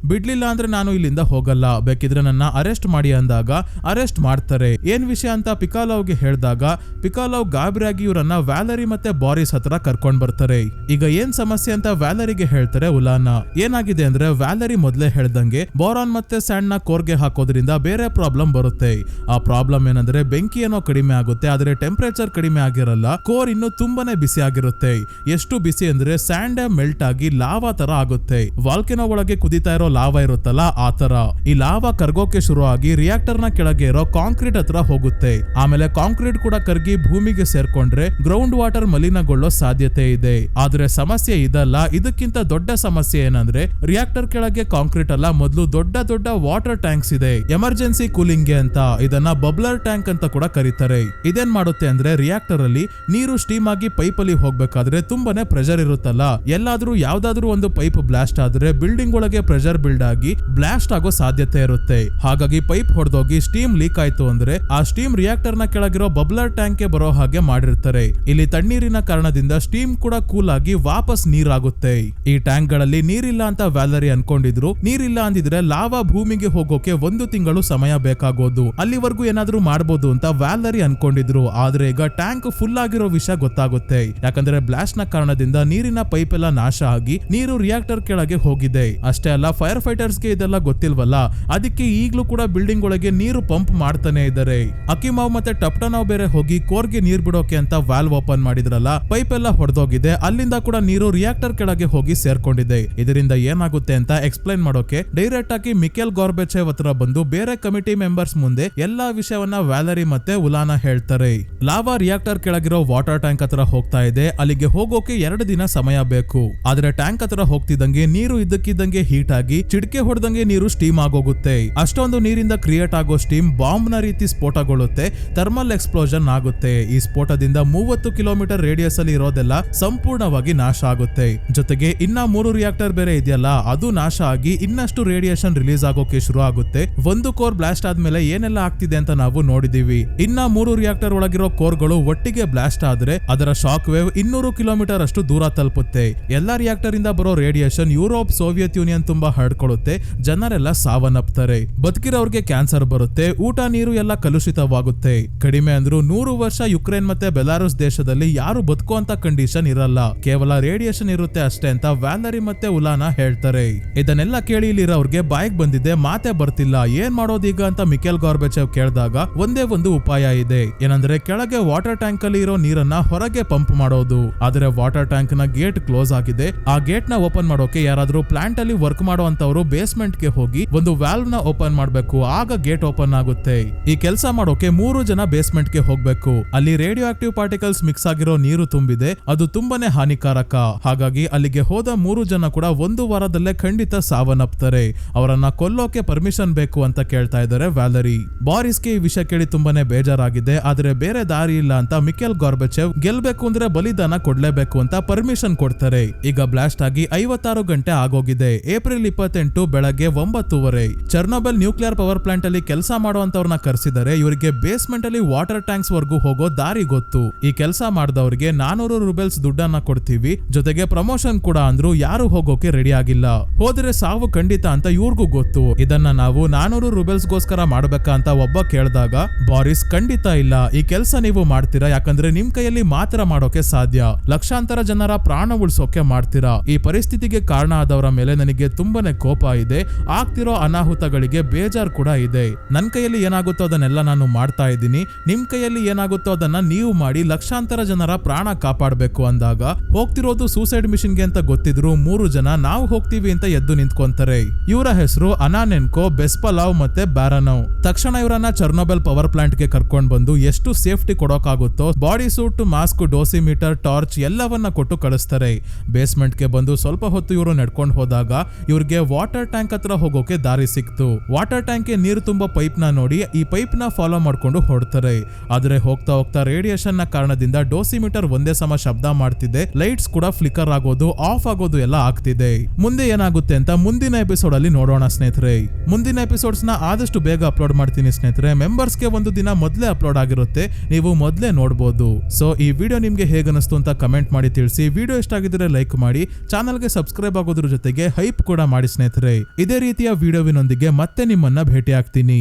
ಬಿಡ್ಲಿಲ್ಲ ಅಂದ್ರೆ ನಾನು ಇಲ್ಲಿಂದ ಹೋಗಲ್ಲ, ಬೇಕಿದ್ರೆ ನನ್ನ ಅರೆಸ್ಟ್ ಮಾಡಿ ಅಂದಾಗ ಅರೆಸ್ಟ್ ಮಾಡ್ತಾರೆ. ಏನ್ ವಿಷಯ ಅಂತ ಪಿಕಾಲೋವ್ಗೆ ಹೇಳಿದಾಗ ಪಿಕಾಲೋವ್ ಗಾಬರಿಯಾಗಿ ಇವರನ್ನ ವ್ಯಾಲರಿ ಮತ್ತೆ ಬಾರಿಸ್ ಹತ್ರ ಕರ್ಕೊಂಡ್ ಬರ್ತಾರೆ. ಈಗ ಏನ್ ಸಮಸ್ಯೆ ಅಂತ ವ್ಯಾಲರಿಗೆ ಹೇಳ್ತಾರೆ ಉಲಾನಾ. ಏನಾಗಿದೆ ಅಂದ್ರೆ ವ್ಯಾಲರಿ ಮೊದ್ಲೇ ಹೇಳ್ದಂಗೆ ಬೋರಾನ್ ಮತ್ತೆ ಸ್ಯಾಂಡ್ ನ ಕೋರ್ಗೆ ಹಾಕೋದ್ರಿಂದ ಬೇರೆ ಪ್ರಾಬ್ಲಮ್ ಬರುತ್ತೆ. ಆ ಪ್ರಾಬ್ಲಮ್ ಏನಂದ್ರೆ ಬೆಂಕಿ ಏನೋ ಕಡಿಮೆ ಆಗುತ್ತೆ, ಆದ್ರೆ ಟೆಂಪರೇಚರ್ ಕಡಿಮೆ ಆಗಿರಲ್ಲ. ಕೋರ್ ಇನ್ನು ತುಂಬಾನೇ ಬಿಸಿ ಆಗಿರುತ್ತೆ. ಎಷ್ಟು ಬಿಸಿ ಅಂದ್ರೆ ಸ್ಯಾಂಡ್ ಮೆಲ್ಟ್ ಆಗಿ ಲಾವಾ ತರ ಆಗುತ್ತೆ. ವಾಲ್ಕೆನೋ ಒಳಗೆ ಕುದಿತಾ ಇರೋ ಲಾವಾ ಇರುತ್ತಲ್ಲ ಆ ತರ. ಈ ಲಾವಾ ಕರ್ಗೋಕೆ ಶುರು ಆಗಿ ರಿಯಾಕ್ಟರ್ ನ ಕೆಳಗೆ ಇರೋ ಕಾಂಕ್ರೀಟ್ ಹತ್ರ ಹೋಗುತ್ತೆ. ಆಮೇಲೆ ಕಾಂಕ್ರೀಟ್ ಕೂಡ ಕರ್ಗಿ ಭೂಮಿಗೆ ಸೇರ್ಕೊಂಡ್ರೆ ಗ್ರೌಂಡ್ ವಾಟರ್ ಮಲಿನಗೊಳ್ಳೋ ಸಾಧ್ಯತೆ ಇದೆ. ಆದ್ರೆ ಸಮಸ್ಯೆ ಇದಲ್ಲ, ಇದಕ್ಕಿಂತ ದೊಡ್ಡ ಸಮಸ್ಯೆ ಏನಂದ್ರೆ ರಿಯಾಕ್ಟರ್ ಕೆಳಗೆ ಕಾಂಕ್ರೀಟ್ ಅಲ್ಲ, ಮೊದಲು ದೊಡ್ಡ ದೊಡ್ಡ ವಾಟರ್ ಟ್ಯಾಂಕ್ಸ್ ಇದೆ ಎಮರ್ಜೆನ್ಸಿ ಕೂಲಿಂಗ್ ಗೆ ಅಂತ. ಇದನ್ನ ಬಬ್ಲರ್ ಟ್ಯಾಂಕ್ ಅಂತ ಕೂಡ ಕರೀತಾರೆ. ಇದೇನ್ ಮಾಡುತ್ತೆ ಅಂದ್ರೆ ರಿಯಾಕ್ಟರ್ ಅಲ್ಲಿ ನೀರು ಸ್ಟೀಮ್ ಆಗಿ ಪೈಪ್ ಅಲ್ಲಿ ಹೋಗ್ಬೇಕಾದ್ರೆ ತುಂಬಾನೇ ಪ್ರೆಷರ್ ಇರುತ್ತಲ್ಲ, ಎಲ್ಲಾದ್ರೂ ಯಾವ್ದಾದ್ರು ಒಂದು ಪೈಪ್ ಬ್ಲಾಸ್ಟ್ ಆದ್ರೆ ಬಿಲ್ಡಿಂಗ್ ಒಳಗೆ ಪ್ರೆಷರ್ ಬಿಲ್ಡ್ ಆಗಿ ಬ್ಲಾಸ್ಟ್ ಆಗೋ ಸಾಧ್ಯತೆ ಇರುತ್ತೆ. ಹಾಗಾಗಿ ಪೈಪ್ ಹೊಡೆದೋಗಿ ಸ್ಟೀಮ್ ಲೀಕ್ ಆಯ್ತು ಅಂದ್ರೆ ಆ ಸ್ಟೀಮ್ ರಿಯಾಕ್ಟರ್ ನ ಕೆಳಗಿರೋ ಬಬ್ಲರ್ ಟ್ಯಾಂಕ್ ಗೆ ಬರೋ ಹಾಗೆ ಮಾಡಿರ್ತಾರೆ. ಇಲ್ಲಿ ತಣ್ಣೀರಿನ ಕಾರಣದಿಂದ ಸ್ಟೀಮ್ ಕೂಡ ಕೂಲ್ ಆಗಿ ವಾಪಸ್ ನೀರಾಗುತ್ತೆ. ಈ ಟ್ಯಾಂಕ್ ಗಳಲ್ಲಿ ನೀರಿಲ್ಲ ಅಂತ ವ್ಯಾಲರಿ ಅನ್ಕೊಂಡಿದ್ರು. ನೀರಿಲ್ಲ ಅಂದಿದ್ರೆ ಲಾವಾ ಭೂಮಿಗೆ ಹೋಗೋಕೆ 1 ತಿಂಗಳು ಸಮಯ ಬೇಕಾಗೋದು, ಅಲ್ಲಿವರೆಗೂ ಏನಾದ್ರೂ ಮಾಡಬಹುದು ಅಂತ ವ್ಯಾಲರಿ ಅನ್ಕೊಂಡಿದ್ರು. ಆದ್ರೆ ಈಗ ಟ್ಯಾಂಕ್ ಫುಲ್ ಆಗಿರೋ ವಿಷಯ ಗೊತ್ತಾಗುತ್ತೆ. ಯಾಕಂದ್ರೆ ಬ್ಲಾಸ್ಟ್ ನ ಕಾರಣದಿಂದ ನೀರಿನ ಪೈಪ್ ಎಲ್ಲ ನಾಶ ಆಗಿ ನೀರು ರಿಯಾಕ್ಟರ್ ಕೆಳಗೆ ಹೋಗಿದೆ. ಅಷ್ಟೇ ಅಲ್ಲ, ಫೈರ್ ಫೈಟರ್ಸ್ ಗೆ ಇದೆಲ್ಲ ಗೊತ್ತಿಲ್ವಲ್ಲ, ಅದಕ್ಕೆ ಈಗ್ಲೂ ಕೂಡ ಬಿಲ್ಡಿಂಗ್ ಒಳಗೆ ನೀರು ಪಂಪ್ ಮಾಡ್ತಾನೆ ಇದ್ದಾರೆ. ಅಕಿಮಾವ್ ಮತ್ತೆ ಟಪ್ಟನಾವ್ ಬೇರೆ ಹೋಗಿ ಕೋರ್ಗೆ ನೀರ್ ಬಿಡೋಕೆ ಅಂತ ವಾಲ್ವ್ ಓಪನ್ ಮಾಡಿದ್ರಲ್ಲ, ಪೈಪ್ ಎಲ್ಲ ಹೊಡೆದೋಗಿದೆ. ಅಲ್ಲಿಂದ ಕೂಡ ನೀರು ರಿಯಾಕ್ಟರ್ ಕೆಳಗೆ ಹೋಗಿ ಸೇರ್ಕೊಂಡಿದೆ. ಇದರಿಂದ ಏನಾಗುತ್ತೆ ಅಂತ ಎಕ್ಸ್ಪ್ಲೈನ್ ಮಾಡೋಕೆ ಡೈರೆಕ್ಟ್ ಆಗಿ ಮಿಕೆಲ್ ಗಾರ್ಬೆಚೆವ್ ಹತ್ರ ಬಂದು ಬೇರೆ ಕಮಿಟಿ ಮೆಂಬರ್ಸ್ ಮುಂದೆ ಎಲ್ಲಾ ವಿಷಯವನ್ನ ವ್ಯಾಲರಿ ಮತ್ತೆ ಉಲಾನಾ ಹೇಳ್ತಾರೆ. ಲಾವಾ ರಿಯಾಕ್ಟರ್ ಕೆಳಗಿರೋ ವಾಟರ್ ಟ್ಯಾಂಕ್ ಹತ್ರ ಹೋಗ್ತಾ ಇದೆ. ಅಲ್ಲಿಗೆ ಹೋಗೋಕೆ 2 ದಿನ ಸಮಯ ಬೇಕು. ಆದ್ರೆ ಟ್ಯಾಂಕ್ ಹತ್ರ ಹೋಗ್ತಿದ್ದಂಗೆ ನೀರು ಇದ್ದಕ್ಕಿದ್ದಂಗೆ ಹೀಟ್ ಆಗಿ ಚಿಡ್ಕೆ ಹೊಡೆದಂಗೆ ನೀರು ಸ್ಟೀಮ್ ಆಗೋಗುತ್ತೆ. ಅಷ್ಟೊಂದು ನೀರಿಂದ ಕ್ರಿಯೇಟ್ ಆಗೋ ಸ್ಟೀಮ್ ಬಾಂಬ್ ನ ರೀತಿ ಸ್ಫೋಟಗೊಳ್ಳುತ್ತೆ, ಥರ್ಮಲ್ ಎಕ್ಸ್ಪ್ಲೋಷನ್ ಆಗುತ್ತೆ. ಈ ಸ್ಫೋಟದಿಂದ 30 ಕಿಲೋಮೀಟರ್ ರೇಡಿಯಸ್ ಅಲ್ಲಿ ಇರೋದೆಲ್ಲ ಸಂಪೂರ್ಣವಾಗಿ ನಾಶ ಆಗುತ್ತೆ. ಜೊತೆಗೆ ಇನ್ನ 3 ರಿಯಾಕ್ಟರ್ ಬೇರೆ ಇದೆಯಲ್ಲ, ಅದು ನಾಶ ಆಗಿ ಇನ್ನಷ್ಟು ರೇಡಿಯೇಷನ್ ರಿಲೀಸ್ ಆಗೋಕೆ ಶುರು ಆಗುತ್ತೆ. ಒಂದು ಕೋರ್ ಬ್ಲಾಸ್ಟ್ ಆದ್ಮೇಲೆ ಏನೆಲ್ಲ ಆಗ್ತಿದೆ ಅಂತ ನಾವು ನೋಡಿದೀವಿ. ಇನ್ನ 3 ರಿಯಾಕ್ಟರ್ ಒಳಗಿರೋ ಕೋರ್ಗಳು ಒಟ್ಟಿಗೆ ಬ್ಲಾಸ್ಟ್ ಆದ್ರೆ ಅದರ ಶಾಕ್ ವೇವ್ 200 ಕಿಲೋಮೀಟರ್ ಅಷ್ಟು ದೂರ ತಲುಪುತ್ತೆ. ಎಲ್ಲಾ ರಿಯಾಕ್ಟರ್ ಇಂದ ಬರೋ ರೇಡಿಯೇಷನ್ ಯುರೋಪ್, ಸೋವಿಯತ್ ಯೂನಿಯನ್ ತುಂಬಾ ಹರಡ್ಕೊಳ್ಳುತ್ತೆ. ಜನರೆಲ್ಲ ಸಾವನ್ನಪ್ತಾರೆ. ಬದುಕಿರೋರ್ಗೆ ಕ್ಯಾನ್ಸರ್ ಬರುತ್ತೆ. ಊಟ ನೀರು ಎಲ್ಲ ಕಲುಷಿತವಾಗುತ್ತೆ. ಕಡಿಮೆ ಅಂದ್ರೂ 100 ವರ್ಷ ಯುಕ್ರೇನ್ ಮತ್ತೆ ಬೆಲಾರುಸ್ ದೇಶದಲ್ಲಿ ಯಾರು ಬದುಕುವಂತ ಕಂಡೀಷನ್ ಇರಲ್ಲ, ಕೇವಲ ರೇಡಿಯೇಷನ್ ಇರುತ್ತೆ ಅಷ್ಟೇ ಅಂತ ವ್ಯಾಲರಿ ಮತ್ತೆ ಉಲಾನಾ ಹೇಳ್ತಾರೆ. ಇದನ್ನೆಲ್ಲ ಕೇಳಿ ಇಲ್ಲಿರೋರ್ಗೆ ಬಾಯಿಗೆ ಬಂದಿದೆ, ಮಾತೆ ಬರ್ತಿಲ್ಲ. ಏನ್ ಮಾಡೋದೀಗ ಅಂತ ಮಿಕೆಲ್ ಗಾರ್ಬೆಚೆವ್ ಕೇಳಿದಾಗ ಒಂದೇ ಒಂದು ಉಪಾಯ ಇದೆ. ಏನಂದ್ರೆ ಕೆಳಗೆ ವಾಟರ್ ಟ್ಯಾಂಕ್ ಅಲ್ಲಿ ಇರೋ ನೀರನ್ನ ಹೊರಗೆ ಪಂಪ್ ಮಾಡೋದು. ಆದ್ರೆ ವಾಟರ್ ಟ್ಯಾಂಕ್ ನ ಗೇಟ್ ಕ್ಲೋಸ್ ಆಗಿದೆ. ಆ ಗೇಟ್ ನ ಓಪನ್ ಮಾಡೋಕೆ ಯಾರಾದ್ರೂ ಪ್ಲಾಂಟ್ ಅಲ್ಲಿ ವರ್ಕ್ ಮಾಡುವಂತವ್ರು ಬೇಸ್ಮೆಂಟ್ ಗೆ ಹೋಗಿ ಒಂದು ವಾಲ್ವ್ ನ ಓಪನ್ ಮಾಡ್ಬೇಕು, ಆಗ ಗೇಟ್ ಓಪನ್ ಆಗುತ್ತೆ. ಈ ಕೆಲಸ ಮಾಡೋಕೆ 3 ಜನ ಬೇಸ್ಮೆಂಟ್ ಗೆ ಹೋಗ್ಬೇಕು. ಅಲ್ಲಿ ರೇಡಿಯೋ ಆಕ್ಟಿವ್ ಪಾರ್ಟಿಕಲ್ಸ್ ಮಿಕ್ಸ್ ಆಗಿರೋ ನೀರು ತುಂಬಿದೆ, ಅದು ತುಂಬಾನೇ ಹಾನಿಕಾರಕ. ಹಾಗಾಗಿ ಅಲ್ಲಿಗೆ ಹೋದ 3 ಜನ ಕೂಡ 1 ವಾರದಲ್ಲೇ ಖಂಡಿತ ಸಾವನ್ನಪ್ತಾರೆ. ಅವರನ್ನ ಕೊಲ್ಲೋಕೆ ಪರ್ಮಿಷನ್ ಬೇಕು ಅಂತ ಕೇಳ್ತಾ ಇದ್ದಾರೆ ವ್ಯಾಲರಿ. ಬಾರಿಸ್ಗೆ ಈ ವಿಷಯ ಕೇಳಿ ತುಂಬಾನೇ ಬೇಜಾರಾಗಿದೆ. ಆದ್ರೆ ಬೇರೆ ದಾರಿ ಇಲ್ಲ ಅಂತ ಮಿಕೆಲ್ ಗಾರ್ಬೆಚೆವ್ ಗೆಲ್ಬೇಕು ಅಂದ್ರೆ ಬಲಿದಾನ ಕೊಡ್ಲೇಬೇಕು ಅಂತ ಪರ್ಮಿಷನ್ ಕೊಡ್ತಾರೆ. ಈಗ ಬ್ಲಾಸ್ಟ್ ಆಗಿ 56 ಗಂಟೆ ಆಗೋಗಿದೆ. ಏಪ್ರಿಲ್ 28 ಬೆಳಗ್ಗೆ 9:30 ಚರ್ನೋಬೆಲ್ ನ್ಯೂಕ್ಲಿಯರ್ ಪವರ್ ಪ್ಲಾಂಟ್ ಅಲ್ಲಿ ಕೆಲಸ ಮಾಡುವಂತವ್ರನ್ನ ಕರೆಸಿದರೆ. ಇವರಿಗೆ ಬೇಸ್ಮೆಂಟ್ ಅಲ್ಲಿ ವಾಟರ್ ಟ್ಯಾಂಕ್ಸ್ ವರ್ಗೂ ಹೋಗೋ ದಾರಿ ಗೊತ್ತು. ಈ ಕೆಲಸ ಮಾಡಿದವರಿಗೆ 400 ರೂಬೆಲ್ಸ್ ದುಡ್ಡನ್ನ ಕೊಡ್ತೀವಿ, ಜೊತೆಗೆ ಪ್ರಮೋಷನ್ ಕೂಡ ಅಂದ್ರು. ಯಾರು ಹೋಗೋಕೆ ರೆಡಿ ಆಗಿಲ್ಲ. ಹೋದ್ರೆ ಸಾವು ಖಂಡಿತ ಅಂತ ಇವ್ರಿಗೂ ಗೊತ್ತು. ಇದನ್ನ ನಾವು 400 ರೂಬೆಲ್ಸ್ ಗೋಸ್ಕರ ಮಾಡ್ಬೇಕಾ ಅಂತ ಒಬ್ಬ ಕೇಳಿದಾಗ ಬಾರಿಸ್ ಖಂಡಿತ ಇಲ್ಲ, ಈ ಕೆಲಸ ನೀವು ಮಾಡ್ತೀರಾ ಯಾಕಂದ್ರೆ ನಿಮ್ ಕೈಯಲ್ಲಿ ಮಾತ್ರ ಮಾಡೋಕೆ ಸಾಧ್ಯ, ಲಕ್ಷಾಂತರ ಜನರ ಪ್ರಾಣ ಉಳಿಸೋಕೆ ಮಾಡ್ತೀರಾ. ಈ ಪರಿಸ್ಥಿತಿಗೆ ಕಾರಣ ಆದವರ ಮೇಲೆ ನನಗೆ ತುಂಬಾನೇ ಕೋಪ ಇದೆ. ಆಗ್ತಿರೋ ಅನಾಹುತಗಳಿಗೆ ಬೇಜಾರ್ ಕೂಡ ಇದೆ. ನನ್ ಕೈಯಲ್ಲಿ ಏನಾಗುತ್ತೋ ಅದನ್ನೆಲ್ಲ ನಾನು ಮಾಡ್ತಾ ಇದ್ದೀನಿ. ನಿಮ್ ಕೈಯಲ್ಲಿ ಏನಾಗುತ್ತೋ ಅದನ್ನ ನೀವು ಮಾಡಿ ಲಕ್ಷಾಂತರ ಜನರ ಪ್ರಾಣ ಕಾಪಾಡಬೇಕು ಅಂದಾಗ ಹೋಗ್ತಿರೋದು ಸೂಸೈಡ್ ಮಿಷನ್ ಗೆ ಅಂತ ಗೊತ್ತಿದ್ರು 3 ಜನ ನಾವು ಹೋಗ್ತೀವಿ ಅಂತ ಎದ್ದು ನಿಂತ್ಕೊಂತಾರೆ. ಇವರ ಹೆಸರು ಅನಾನೆನ್ಕೋ, ಬೆಸ್ಪಲಾವ್ ಮತ್ತೆ ಬ್ಯಾರನೋವ್. ತಕ್ಷಣ ಇವರನ್ನ ಚರ್ನೋಬೆಲ್ ಪವರ್ ಪ್ಲಾಂಟ್ ಗೆ ಕರ್ಕೊಂಡ್ ಬಂದು ಎಷ್ಟು ಸೇಫ್ಟಿ ಕೊಡೋಕಾಗುತ್ತೋ body suit, mask, dosimeter, torch ಎಲ್ಲವನ್ನ ಕೊಟ್ಟು ಕಳಿಸ್ತಾರೆ. ಬೇಸ್ಮೆಂಟ್ ಗೆ ಬಂದು ಸ್ವಲ್ಪ ಹೊತ್ತು ಇವರು ನಡ್ಕೊಂಡು ಹೋದಾಗ ಇವ್ರಿಗೆ ವಾಟರ್ ಟ್ಯಾಂಕ್ ಹತ್ರ ಹೋಗೋಕೆ ದಾರಿ ಸಿಕ್ತು. ವಾಟರ್ ಟ್ಯಾಂಕ್ ಗೆ ನೀರು ತುಂಬಾ ಪೈಪ್ ನ ನೋಡಿ ಈ ಪೈಪ್ ನ ಫಾಲೋ ಮಾಡ್ಕೊಂಡು ಹೊಡ್ತಾರೆ. ಆದ್ರೆ ಹೋಗ್ತಾ ಹೋಗ್ತಾ ರೇಡಿಯೇಷನ್ ನ ಕಾರಣದಿಂದ ಡೋಸಿಮೀಟರ್ ಒಂದೇ ಸಮ ಶಬ್ದ ಮಾಡ್ತಿದೆ. ಲೈಟ್ಸ್ ಕೂಡ ಫ್ಲಿಕರ್ ಆಗೋದು, ಆಫ್ ಆಗೋದು ಎಲ್ಲ ಆಗ್ತಿದೆ. ಮುಂದೆ ಏನಾಗುತ್ತೆ ಅಂತ ಮುಂದಿನ ಎಪಿಸೋಡ್ ಅಲ್ಲಿ ನೋಡೋಣ ಸ್ನೇಹಿತರೆ. ಮುಂದಿನ ಎಪಿಸೋಡ್ಸ್ ನ ಆದಷ್ಟು ಬೇಗ ಅಪ್ಲೋಡ್ ಮಾಡ್ತೀನಿ ಸ್ನೇಹಿತರೆ. ಮೆಂಬರ್ಸ್ ಗೆ 1 ದಿನ ಮೊದಲೇ ಅಪ್ಲೋಡ್ ಆಗಿರುತ್ತೆ, ನೀವು ಮೊದಲೇ ನೋಡಬಹುದು. ಸೊ ಈ ವಿಡಿಯೋ ನಿಮ್ಗೆ ಹೇಗನಿಸ್ತು ಅಂತ ಕಮೆಂಟ್ ಮಾಡಿ ತಿಳಿಸಿ. ವಿಡಿಯೋ ಇಷ್ಟ ಆಗಿದ್ರೆ ಲೈಕ್ ಮಾಡಿ, ಚಾನಲ್ ಚಾನಲ್ಗೆ ಸಬ್ಸ್ಕ್ರೈಬ್ ಆಗೋದ್ರ ಜೊತೆಗೆ ಹೈಪ್ ಕೂಡ ಮಾಡಿ ಸ್ನೇಹಿತರೆ. ಇದೇ ರೀತಿಯ ವಿಡಿಯೋವಿನೊಂದಿಗೆ ಮತ್ತೆ ನಿಮ್ಮನ್ನ ಭೇಟಿ ಆಗ್ತೀನಿ.